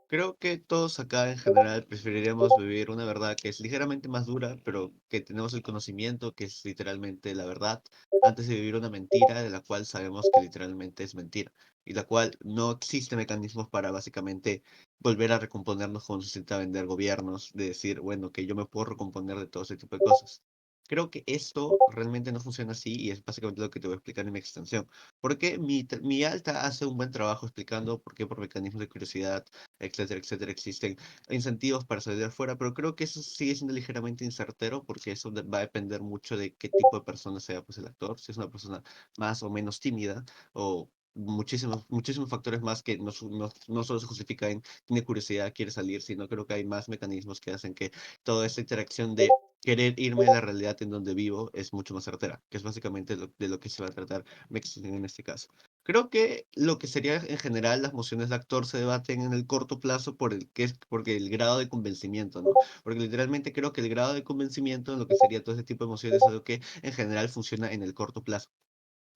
Creo que todos acá en general preferiríamos vivir una verdad que es ligeramente más dura, pero que tenemos el conocimiento que es literalmente la verdad, antes de vivir una mentira de la cual sabemos que literalmente es mentira, y la cual no existe mecanismos para básicamente volver a recomponernos como se intenta vender gobiernos, de decir, bueno, que yo me puedo recomponer de todo ese tipo de cosas. Creo que esto realmente no funciona así y es básicamente lo que te voy a explicar en mi extensión. Porque mi alta hace un buen trabajo explicando por qué por mecanismos de curiosidad, etcétera, etcétera, existen incentivos para salir de afuera, pero creo que eso sigue siendo ligeramente incertero porque eso va a depender mucho de qué tipo de persona sea pues el actor, si es una persona más o menos tímida o muchísimos factores más que no solo se justifica en tiene curiosidad, quiere salir, sino creo que hay más mecanismos que hacen que toda esta interacción de querer irme a la realidad en donde vivo es mucho más certera, que es básicamente de lo que se va a tratar Mexicine en este caso. Creo que lo que sería en general las mociones de actor se debaten en el corto plazo porque el grado de convencimiento, ¿no? Porque literalmente creo que el grado de convencimiento en lo que sería todo ese tipo de emociones es algo que en general funciona en el corto plazo.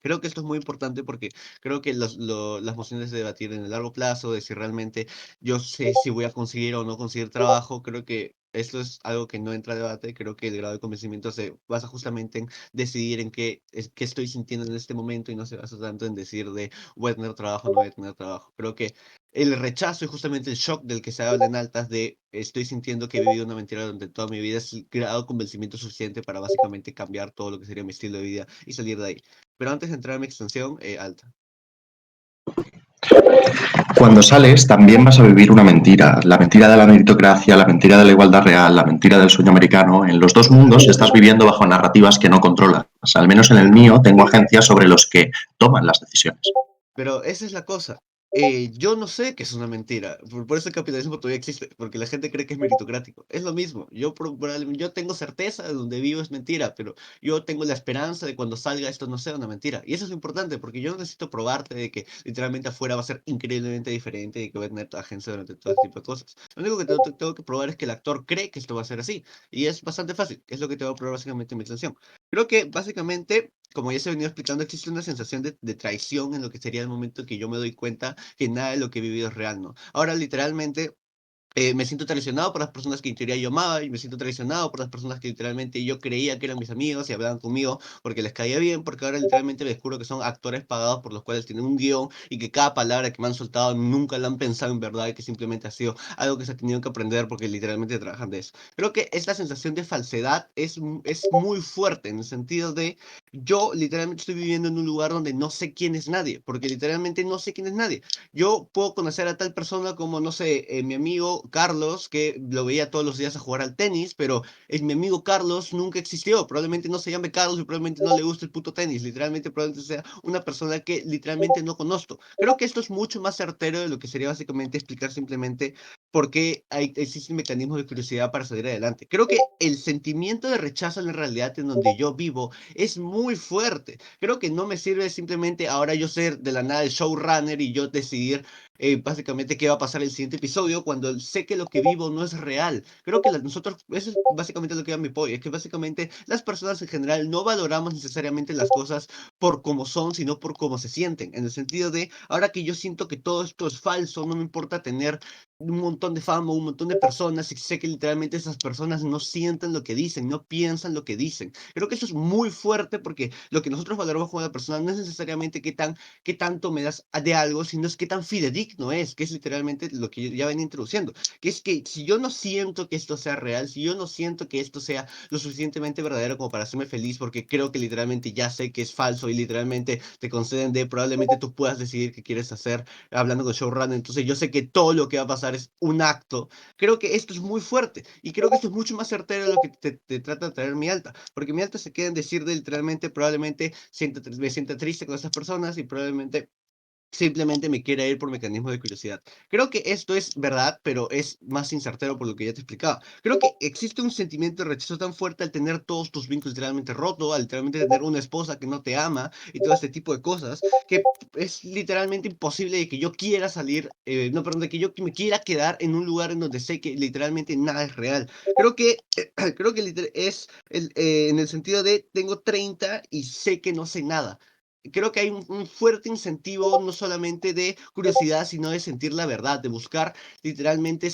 Creo que esto es muy importante porque creo que las mociones de debatir en el largo plazo, de si realmente yo sé si voy a conseguir o no conseguir trabajo, creo que esto es algo que no entra a debate. Creo que el grado de convencimiento se basa justamente en decidir en qué estoy sintiendo en este momento y no se basa tanto en decir de voy a tener trabajo o no voy a tener trabajo. Creo que el rechazo y justamente el shock del que se habla en altas de estoy sintiendo que he vivido una mentira durante toda mi vida es el grado de convencimiento suficiente para básicamente cambiar todo lo que sería mi estilo de vida y salir de ahí. Pero antes de entrar a mi extensión, alta. Cuando sales también vas a vivir una mentira, la mentira de la meritocracia, la mentira de la igualdad real, la mentira del sueño americano. En los dos mundos estás viviendo bajo narrativas que no controlas. Al menos en el mío tengo agencias sobre los que toman las decisiones. Pero esa es la cosa. Yo no sé que es una mentira. Por eso el capitalismo todavía existe, porque la gente cree que es meritocrático. Es lo mismo. Yo tengo certeza de donde vivo es mentira, pero yo tengo la esperanza de cuando salga esto no sea una mentira. Y eso es lo importante, porque yo no necesito probarte de que literalmente afuera va a ser increíblemente diferente y que voy a tener agencia durante todo este tipo de cosas. Lo único que tengo que probar es que el actor cree que esto va a ser así. Y es bastante fácil. Es lo que te voy a probar básicamente en mi extensión. Creo que básicamente, como ya se ha venido explicando, existe una sensación de traición en lo que sería el momento que yo me doy cuenta que nada de lo que he vivido es real, ¿no? Ahora, literalmente, Me siento traicionado por las personas que en teoría yo amaba y me siento traicionado por las personas que literalmente yo creía que eran mis amigos y hablaban conmigo porque les caía bien, porque ahora literalmente me descubro que son actores pagados por los cuales tienen un guión y que cada palabra que me han soltado nunca la han pensado en verdad y que simplemente ha sido algo que se ha tenido que aprender porque literalmente trabajan de eso. Creo que esta sensación de falsedad es muy fuerte en el sentido de yo literalmente estoy viviendo en un lugar donde no sé quién es nadie, porque literalmente no sé quién es nadie. Yo puedo conocer a tal persona como, no sé, mi amigo Carlos, que lo veía todos los días a jugar al tenis, pero mi amigo Carlos nunca existió. Probablemente no se llame Carlos y probablemente no le guste el puto tenis. Literalmente, probablemente sea una persona que literalmente no conozco. Creo que esto es mucho más certero de lo que sería básicamente explicar simplemente por qué existen mecanismos de curiosidad para salir adelante. Creo que el sentimiento de rechazo en la realidad en donde yo vivo es muy fuerte. Creo que no me sirve simplemente ahora yo ser de la nada el showrunner y yo decidir básicamente qué va a pasar en el siguiente episodio cuando sé que lo que vivo no es real. Creo que nosotros, eso es básicamente lo que da mi pollo, es que básicamente las personas en general no valoramos necesariamente las cosas por cómo son, sino por cómo se sienten. En el sentido de, ahora que yo siento que todo esto es falso, no me importa tener un montón de fama, un montón de personas, y sé que literalmente esas personas no sienten lo que dicen, no piensan lo que dicen. Creo que eso es muy fuerte porque lo que nosotros valoramos como una persona no es necesariamente qué tanto me das de algo, sino es qué tan fidedigno es, que es literalmente lo que yo ya venía introduciendo. Que es que si yo no siento que esto sea real, si yo no siento que esto sea lo suficientemente verdadero como para hacerme feliz, porque creo que literalmente ya sé que es falso y literalmente te conceden de probablemente tú puedas decidir qué quieres hacer hablando con showrunner, entonces yo sé que todo lo que va a pasar es un acto. Creo que esto es muy fuerte y creo que esto es mucho más certero de lo que te trata de traer mi alta, porque mi alta se queda en decir de literalmente probablemente me sienta triste con esas personas y probablemente simplemente me quiera ir por mecanismos de curiosidad. Creo que esto es verdad, pero es más incertero por lo que ya te explicaba. Creo que existe un sentimiento de rechazo tan fuerte al tener todos tus vínculos literalmente rotos, al literalmente tener una esposa que no te ama y todo este tipo de cosas, que es literalmente imposible de que yo quiera salir, no, perdón, de que yo me quiera quedar en un lugar en donde sé que literalmente nada es real. Creo que, creo que es en el sentido de tengo 30 y sé que no sé nada. Creo que hay un fuerte incentivo no solamente de curiosidad, sino de sentir la verdad, de buscar literalmente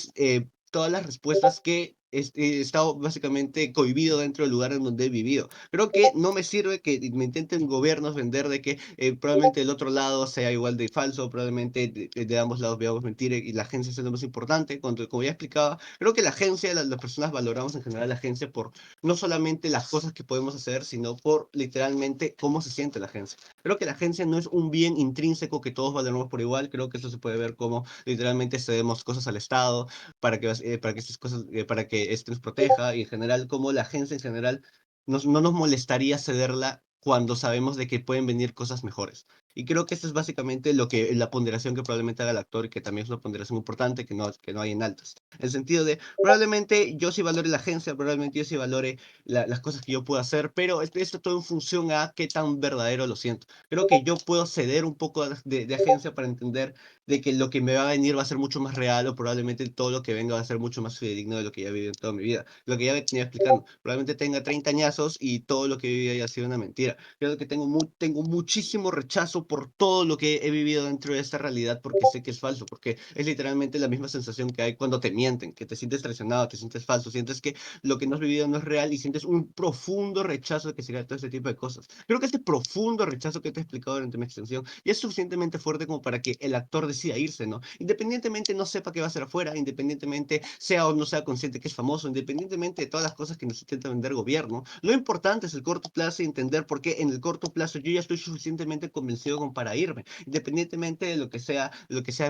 todas las respuestas que he estado básicamente cohibido dentro del lugar en donde he vivido. Creo que no me sirve que me intenten gobiernos vender de que probablemente el otro lado sea igual de falso, probablemente de ambos lados veamos mentira y la agencia es lo más importante. Como ya explicaba, creo que la agencia, las personas valoramos en general la agencia por no solamente las cosas que podemos hacer, sino por literalmente cómo se siente la agencia. Creo que la agencia no es un bien intrínseco que todos valoramos por igual. Creo que eso se puede ver como literalmente cedemos cosas al Estado para que estas cosas, para que este nos proteja y en general como la agencia en general no nos molestaría cederla cuando sabemos de que pueden venir cosas mejores. Y creo que esto es básicamente la ponderación que probablemente haga el actor y que también es una ponderación importante que no hay en altas. En el sentido de, probablemente yo sí valore la agencia, probablemente yo sí valore las cosas que yo puedo hacer, pero esto todo en función a qué tan verdadero lo siento. Creo que yo puedo ceder un poco de agencia para entender de que lo que me va a venir va a ser mucho más real o probablemente todo lo que venga va a ser mucho más fidedigno de lo que ya he vivido en toda mi vida. Lo que ya venía explicando, probablemente tenga 30 añazos y todo lo que he vivido haya sido una mentira. Creo que tengo muchísimo rechazo por todo lo que he vivido dentro de esta realidad porque sé que es falso, porque es literalmente la misma sensación que hay cuando te mienten, que te sientes traicionado, te sientes falso, sientes que lo que no has vivido no es real y sientes un profundo rechazo de que sería todo este tipo de cosas. Creo que este profundo rechazo que te he explicado durante mi extensión ya es suficientemente fuerte como para que el actor decida irse, ¿no? Independientemente no sepa qué va a hacer afuera, independientemente sea o no sea consciente que es famoso, independientemente de todas las cosas que nos intenta vender gobierno, lo importante es el corto plazo y entender por qué en el corto plazo yo ya estoy suficientemente convencido como para irme, independientemente de lo que sea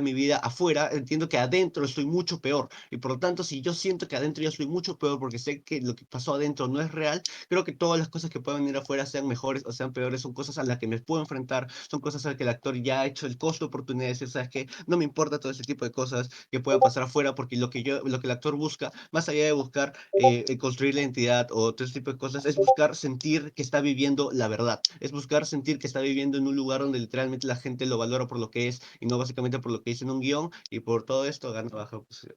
mi vida afuera, entiendo que adentro estoy mucho peor y por lo tanto si yo siento que adentro ya estoy mucho peor porque sé que lo que pasó adentro no es real, creo que todas las cosas que puedan venir afuera, sean mejores o sean peores, son cosas a las que me puedo enfrentar, son cosas a las que el actor ya ha hecho el costo de oportunidad de decir, ¿sabes qué? No me importa todo ese tipo de cosas que puedan pasar afuera, porque lo que el actor busca, más allá de buscar construir la identidad o todo ese tipo de cosas, es buscar sentir que está viviendo la verdad, es buscar sentir que está viviendo en un lugar donde literalmente la gente lo valora por lo que es y no básicamente por lo que dice en un guión, y por todo esto gana baja posición.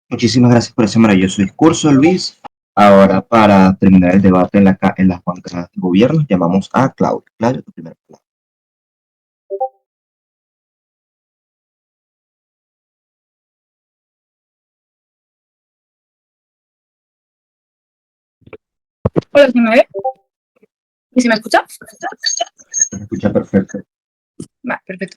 Muchísimas gracias por ese maravilloso discurso, Luis. Ahora, para terminar el debate en las bancadas de gobierno, llamamos a Claudio. Claudio, tu primera palabra. Hola, ¿sí me ve? ¿Y si me escucha? Se escucha perfecto. Vale, perfecto.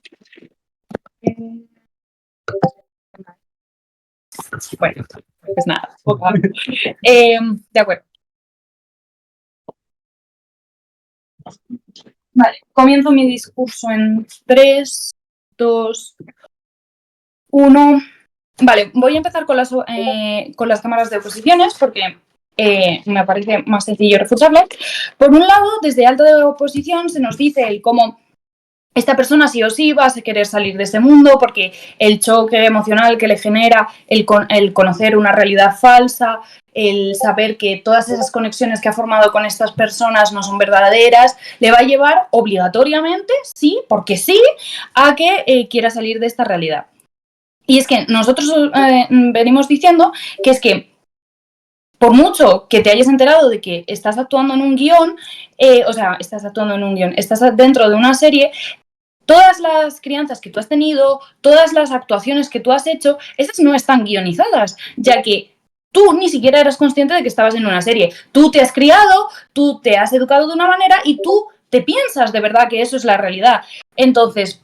Bueno, pues nada. De acuerdo. Vale, comienzo mi discurso en 3, 2, 1. Vale, voy a empezar con las cámaras de oposiciones porque me parece más sencillo refutarlo. Por un lado, desde alta de oposición se nos dice el cómo esta persona sí o sí va a querer salir de ese mundo porque el choque emocional que le genera el conocer una realidad falsa, el saber que todas esas conexiones que ha formado con estas personas no son verdaderas, le va a llevar obligatoriamente, sí, porque sí, a que quiera salir de esta realidad. Y es que nosotros venimos diciendo que es que por mucho que te hayas enterado de que estás actuando en un guión, estás dentro de una serie, todas las crianzas que tú has tenido, todas las actuaciones que tú has hecho, esas no están guionizadas, ya que tú ni siquiera eras consciente de que estabas en una serie. Tú te has criado, tú te has educado de una manera y tú te piensas de verdad que eso es la realidad. Entonces,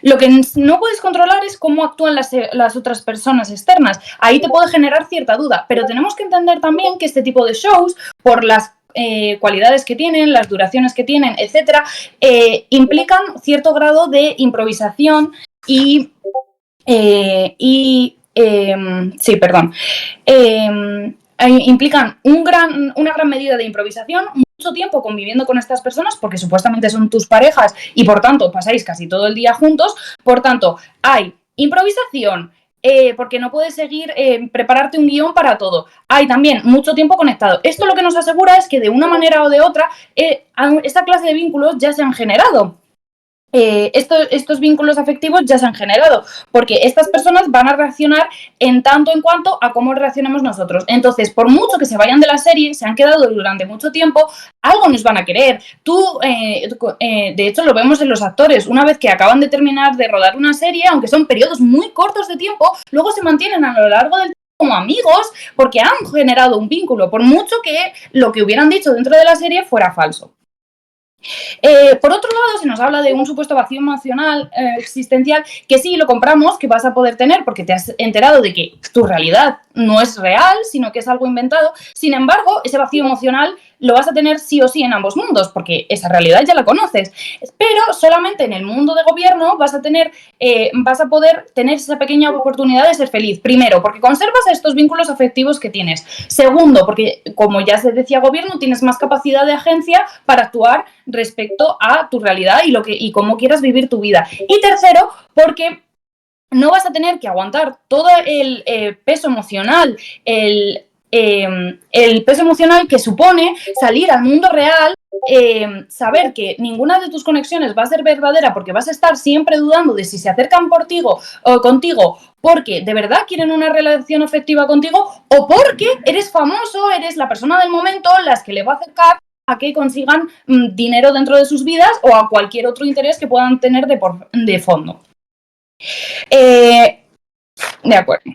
lo que no puedes controlar es cómo actúan las otras personas externas. Ahí te puede generar cierta duda, pero tenemos que entender también que este tipo de shows, por las cualidades que tienen, las duraciones que tienen, etcétera, implican cierto grado de improvisación implican una gran medida de improvisación, mucho tiempo conviviendo con estas personas porque supuestamente son tus parejas y por tanto pasáis casi todo el día juntos, por tanto hay improvisación, porque no puedes seguir prepararte un guión para todo. Hay también mucho tiempo conectado. Esto lo que nos asegura es que de una manera o de otra esta clase de vínculos ya se han generado. Estos vínculos afectivos ya se han generado, porque estas personas van a reaccionar en tanto en cuanto a cómo reaccionemos nosotros. Entonces, por mucho que se vayan de la serie, se han quedado durante mucho tiempo, algo nos van a querer. De hecho, lo vemos en los actores. Una vez que acaban de terminar de rodar una serie, aunque son periodos muy cortos de tiempo, luego se mantienen a lo largo del tiempo como amigos porque han generado un vínculo, por mucho que lo que hubieran dicho dentro de la serie fuera falso. Por otro lado, se nos habla de un supuesto vacío emocional existencial que sí lo compramos, que vas a poder tener porque te has enterado de que tu realidad no es real, sino que es algo inventado. Sin embargo, ese vacío emocional lo vas a tener sí o sí en ambos mundos, porque esa realidad ya la conoces. Pero solamente en el mundo de gobierno vas a poder tener esa pequeña oportunidad de ser feliz. Primero, porque conservas estos vínculos afectivos que tienes. Segundo, porque como ya se decía gobierno, tienes más capacidad de agencia para actuar respecto a tu realidad y cómo quieras vivir tu vida. Y tercero, porque no vas a tener que aguantar todo el peso emocional, el peso emocional que supone salir al mundo real, saber que ninguna de tus conexiones va a ser verdadera porque vas a estar siempre dudando de si se acercan contigo porque de verdad quieren una relación afectiva contigo o porque eres famoso, eres la persona del momento, las que le va a acercar a que consigan dinero dentro de sus vidas o a cualquier otro interés que puedan tener de fondo. De acuerdo.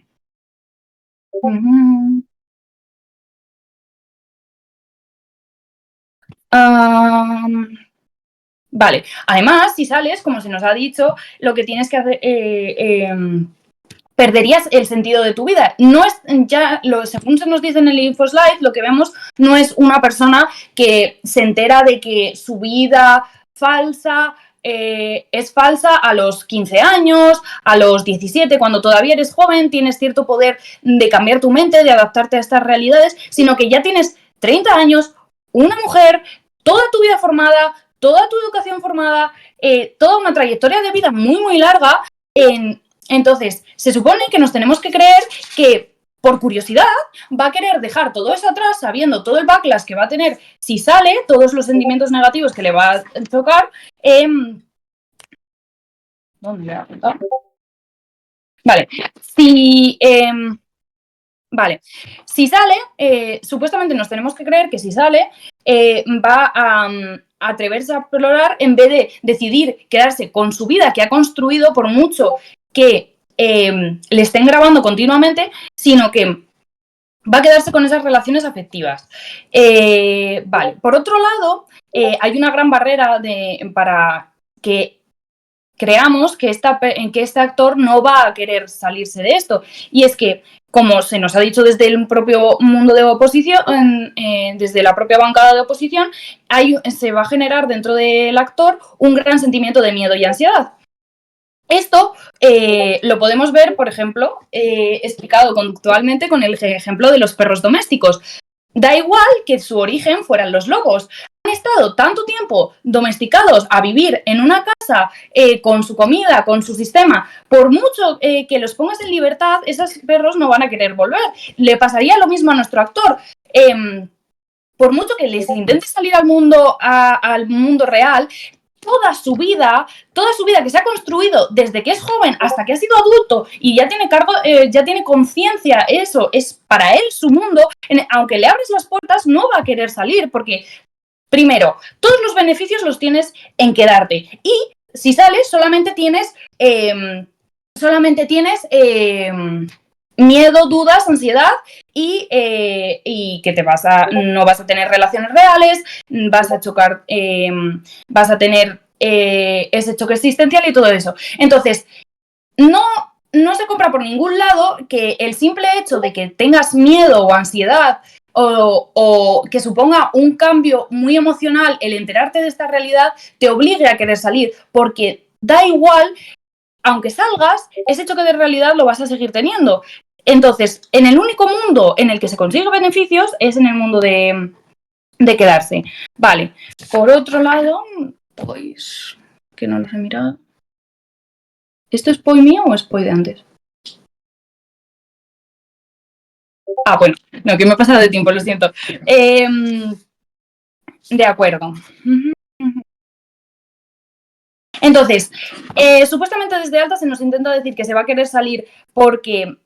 Vale. Además, si sales, como se nos ha dicho, lo que tienes que hacer... perderías el sentido de tu vida. No es según se nos dice en el InfoSlide, lo que vemos no es una persona que se entera de que su vida falsa es falsa a los 15 años, a los 17, cuando todavía eres joven, tienes cierto poder de cambiar tu mente, de adaptarte a estas realidades, sino que ya tienes 30 años, una mujer, toda tu vida formada, toda tu educación formada, toda una trayectoria de vida muy, muy larga. Entonces, se supone que nos tenemos que creer que, por curiosidad, va a querer dejar todo eso atrás, sabiendo todo el backlash que va a tener si sale, todos los sentimientos negativos que le va a tocar. ¿Dónde le he apuntado? Vale. Si sale, supuestamente nos tenemos que creer que si sale, va a atreverse a explorar en vez de decidir quedarse con su vida que ha construido, por mucho que le estén grabando continuamente, sino que va a quedarse con esas relaciones afectivas. Vale, por otro lado, hay una gran barrera para que creamos que este actor no va a querer salirse de esto. Y es que, como se nos ha dicho desde el propio mundo de oposición, desde la propia bancada de oposición, se va a generar dentro del actor un gran sentimiento de miedo y ansiedad. Esto lo podemos ver, por ejemplo, explicado conductualmente con el ejemplo de los perros domésticos. Da igual que su origen fueran los lobos. Han estado tanto tiempo domesticados a vivir en una casa con su comida, con su sistema. Por mucho que los pongas en libertad, esos perros no van a querer volver. Le pasaría lo mismo a nuestro actor. Por mucho que les intente salir al mundo real, toda su vida que se ha construido desde que es joven hasta que ha sido adulto y ya tiene conciencia, eso es para él su mundo, aunque le abres las puertas no va a querer salir porque, primero, todos los beneficios los tienes en quedarte y si sales solamente tienes miedo, dudas, ansiedad y que no vas a tener relaciones reales, vas a chocar, vas a tener ese choque existencial y todo eso. Entonces, no se compra por ningún lado que el simple hecho de que tengas miedo o ansiedad o que suponga un cambio muy emocional el enterarte de esta realidad te obligue a querer salir, porque da igual, aunque salgas, ese choque de realidad lo vas a seguir teniendo. Entonces, en el único mundo en el que se consigue beneficios es en el mundo de quedarse. Vale, por otro lado, pues, que no los he mirado. ¿Esto es spoil mío o spoil de antes? Bueno, no, que me he pasado de tiempo, lo siento. De acuerdo. Entonces, supuestamente desde alta se nos intenta decir que se va a querer salir porque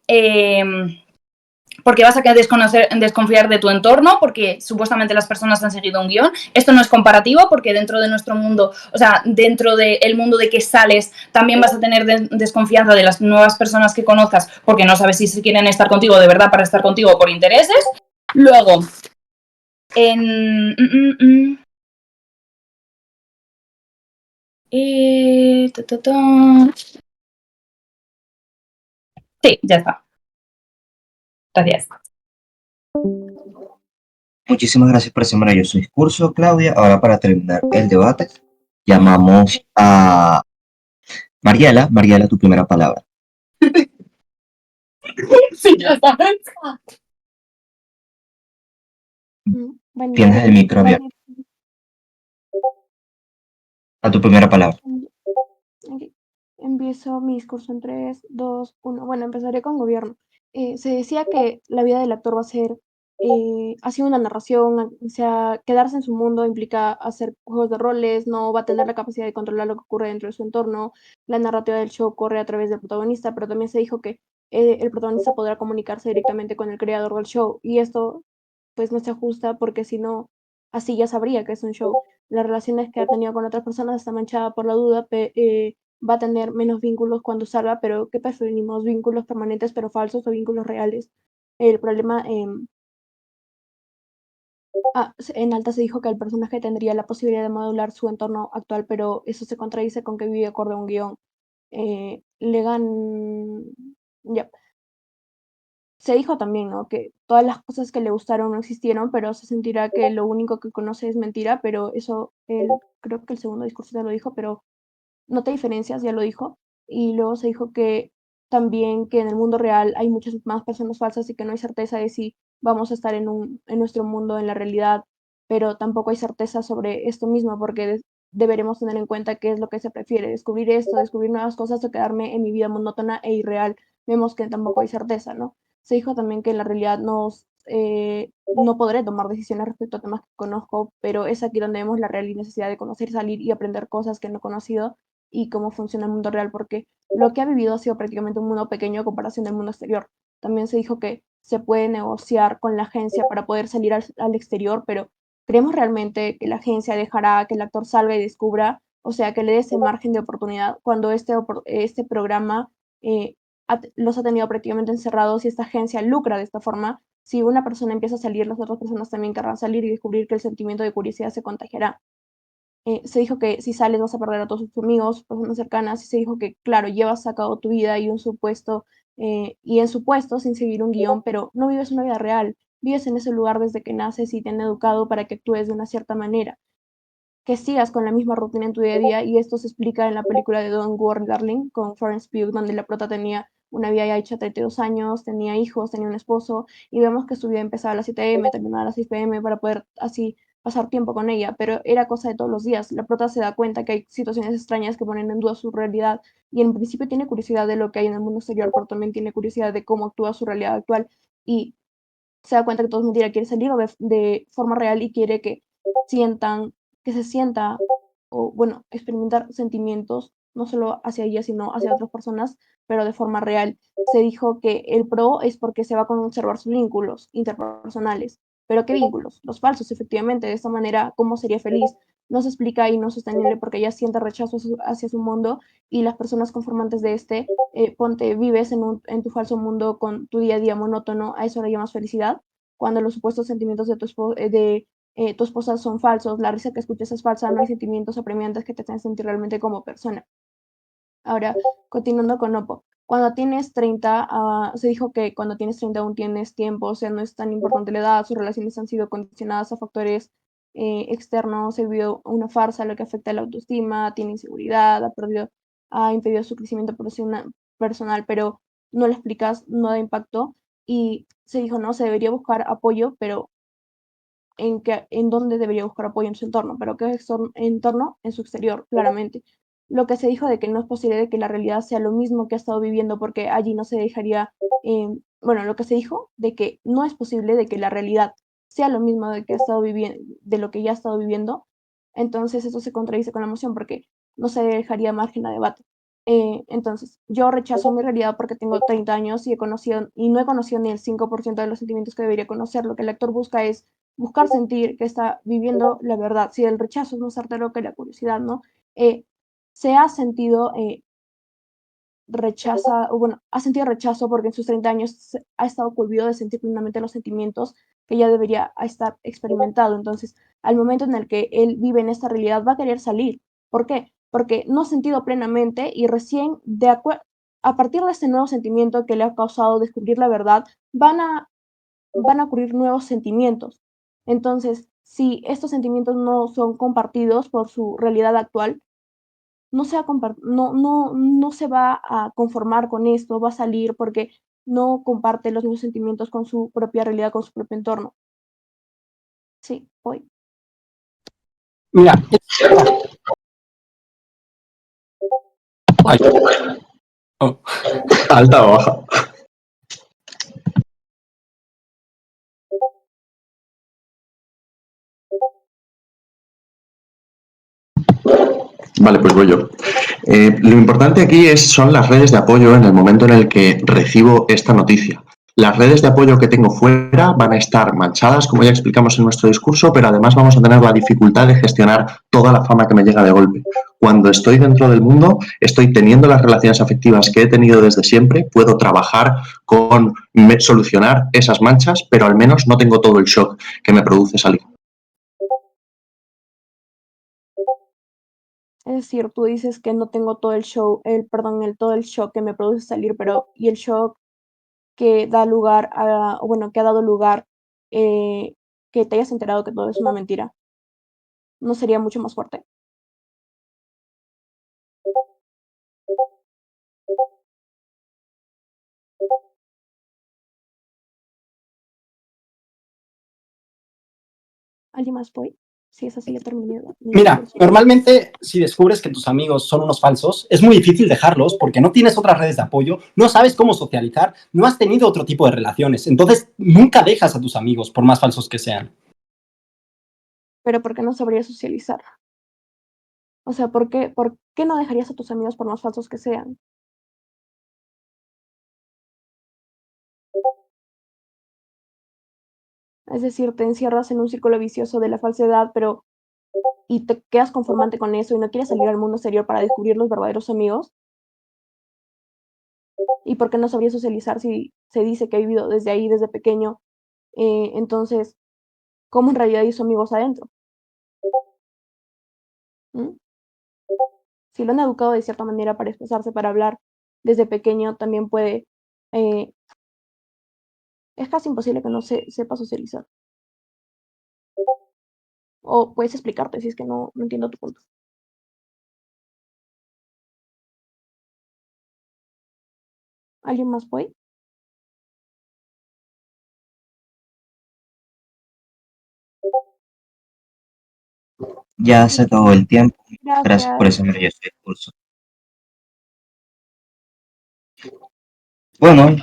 vas a desconfiar de tu entorno, porque supuestamente las personas han seguido un guión. Esto no es comparativo, porque dentro de nuestro mundo, o sea, dentro del mundo de que sales, también vas a tener desconfianza de las nuevas personas que conozcas, porque no sabes si se quieren estar contigo de verdad para estar contigo por intereses. Luego, sí, ya está. Gracias. Muchísimas gracias por ese maravilloso discurso, Claudia. Ahora, para terminar el debate, llamamos a Mariela. Mariela, tu primera palabra. Sí, ya está. Bueno, Tienes el micro abierto. A tu primera palabra. ok. Empiezo mi discurso en 3, 2, 1. Bueno, empezaré con gobierno. Se decía que la vida del actor va a ser, ha sido una narración, o sea, quedarse en su mundo implica hacer juegos de roles, no va a tener la capacidad de controlar lo que ocurre dentro de su entorno, la narrativa del show corre a través del protagonista, pero también se dijo que el protagonista podrá comunicarse directamente con el creador del show, y esto pues no se ajusta porque si no, así ya sabría que es un show. Las relaciones que ha tenido con otras personas está manchada por la duda, va a tener menos vínculos cuando salga, pero ¿qué preferimos? ¿Vínculos permanentes pero falsos o vínculos reales? El problema, en alta se dijo que el personaje tendría la posibilidad de modular su entorno actual, pero eso se contradice con que vive acorde a un guión. Ya. Se dijo también, ¿no? Que todas las cosas que le gustaron no existieron, pero se sentirá que lo único que conoce es mentira, pero eso, creo que el segundo discurso ya lo dijo, pero no te diferencias, ya lo dijo. Y luego se dijo que también que en el mundo real hay muchas más personas falsas y que no hay certeza de si vamos a estar en nuestro mundo, en la realidad, pero tampoco hay certeza sobre esto mismo, porque deberemos tener en cuenta qué es lo que se prefiere, descubrir esto, descubrir nuevas cosas o quedarme en mi vida monótona e irreal. Vemos que tampoco hay certeza, ¿no? Se dijo también que en la realidad no podré tomar decisiones respecto a temas que conozco, pero es aquí donde vemos la real necesidad de conocer, salir y aprender cosas que no he conocido y cómo funciona el mundo real, porque lo que ha vivido ha sido prácticamente un mundo pequeño a comparación del mundo exterior. También se dijo que se puede negociar con la agencia para poder salir al exterior, pero ¿creemos realmente que la agencia dejará que el actor salga y descubra? O sea, que le dé ese margen de oportunidad cuando este programa los ha tenido prácticamente encerrados y esta agencia lucra de esta forma. si una persona empieza a salir, las otras personas también querrán salir y descubrir que el sentimiento de curiosidad se contagiará. Se dijo que si sales vas a perder a todos tus amigos, personas cercanas, y se dijo que, claro, llevas a cabo tu vida y en su puesto sin seguir un guión, pero no vives una vida real, vives en ese lugar desde que naces y te han educado para que actúes de una cierta manera, que sigas con la misma rutina en tu día a día, y esto se explica en la película de Don't Worry Darling con Florence Pugh, donde la prota tenía una vida ya hecha 32 años, tenía hijos, tenía un esposo, y vemos que su vida empezaba a las 7 a.m., terminaba a las 6 p.m. para poder así pasar tiempo con ella, pero era cosa de todos los días. La prota se da cuenta que hay situaciones extrañas que ponen en duda su realidad, y en principio tiene curiosidad de lo que hay en el mundo exterior, pero también tiene curiosidad de cómo actúa su realidad actual, y se da cuenta que todo es mentira, quiere salir de forma real y quiere que se sienta, o bueno, experimentar sentimientos, no solo hacia ella, sino hacia otras personas, pero de forma real. Se dijo que el pro es porque se va a conservar sus vínculos interpersonales. ¿Pero qué vínculos? Los falsos, efectivamente. De esta manera, ¿cómo sería feliz? No se explica y no es sostenible porque ella siente rechazo hacia su mundo, y las personas conformantes de este, ponte, vives en tu falso mundo con tu día a día monótono, a eso le llamas felicidad, cuando los supuestos sentimientos de tu esposa son falsos, la risa que escuchas es falsa, no hay sentimientos apremiantes que te hacen sentir realmente como persona. Ahora, continuando con Oppo. Cuando tienes 30, se dijo que cuando tienes 30 aún tienes tiempo, o sea, no es tan importante la edad, sus relaciones han sido condicionadas a factores externos, se vio una farsa, lo que afecta a la autoestima, tiene inseguridad, ha impedido su crecimiento personal, pero no le explicas, no da impacto, y se dijo, no, se debería buscar apoyo, pero en dónde debería buscar apoyo en su entorno, pero ¿qué es entorno? En su exterior, claramente. Lo que se dijo de que no es posible de que la realidad sea lo mismo que ha estado viviendo, porque allí no se dejaría, bueno, lo que se dijo de que no es posible de que la realidad sea lo mismo de que ha estado viviendo, de lo que ya ha estado viviendo, entonces eso se contradice con la emoción porque no se dejaría margen a debate. Entonces, yo rechazo mi realidad porque tengo 30 años y no he conocido ni el 5% de los sentimientos que debería conocer. Lo que el actor busca es buscar sentir que está viviendo la verdad. Si el rechazo es más certero que la curiosidad, ¿no? Se ha sentido ha sentido rechazo porque en sus 30 años ha estado cohibido de sentir plenamente los sentimientos que ya debería estar experimentado. Entonces, al momento en el que él vive en esta realidad, va a querer salir. ¿Por qué? Porque no ha sentido plenamente, y recién a partir de este nuevo sentimiento que le ha causado descubrir la verdad, van a ocurrir nuevos sentimientos. Entonces, si estos sentimientos no son compartidos por su realidad actual, no se va a conformar con esto, va a salir porque no comparte los mismos sentimientos con su propia realidad, con su propio entorno. Sí, hoy. Mira, ay, oh, Alta o baja. Vale, pues voy yo. Lo importante aquí son las redes de apoyo en el momento en el que recibo esta noticia. Las redes de apoyo que tengo fuera van a estar manchadas, como ya explicamos en nuestro discurso, pero además vamos a tener la dificultad de gestionar toda la fama que me llega de golpe. Cuando estoy dentro del mundo, estoy teniendo las relaciones afectivas que he tenido desde siempre, puedo trabajar con solucionar esas manchas, pero al menos no tengo todo el shock que me produce salir. Es decir, tú dices que no tengo todo el todo el shock que me produce salir, pero ¿y el shock que da lugar o bueno, que ha dado lugar, que te hayas enterado que todo es una mentira? ¿No sería mucho más fuerte? ¿Alguien más voy? Si es así, ya terminé mi mira, discurso. normalmente si descubres que tus amigos son unos falsos, es muy difícil dejarlos porque no tienes otras redes de apoyo, no sabes cómo socializar, no has tenido otro tipo de relaciones. Entonces, nunca dejas a tus amigos, por más falsos que sean. Pero ¿por qué no sabrías socializar? O sea, por qué no dejarías a tus amigos por más falsos que sean? Es decir, te encierras en un círculo vicioso de la falsedad, y te quedas conformante con eso y no quieres salir al mundo exterior para descubrir los verdaderos amigos. ¿Y por qué no sabrías socializar si se dice que ha vivido desde ahí, desde pequeño, Entonces, ¿cómo en realidad hizo amigos adentro? ¿Mm? Si lo han educado de cierta manera para expresarse, para hablar desde pequeño, también puede... es casi imposible que no sepa socializar. O puedes explicarte si es que no entiendo tu punto. ¿Alguien más puede? Ya se acabó el tiempo. Gracias por Gracias. ese maravilloso discurso. Bueno,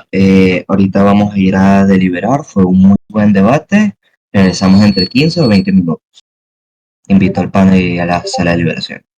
ahorita vamos a ir a deliberar. Fue un muy buen debate. Regresamos entre 15 o 20 minutos. Invito al panel a la sala de deliberación.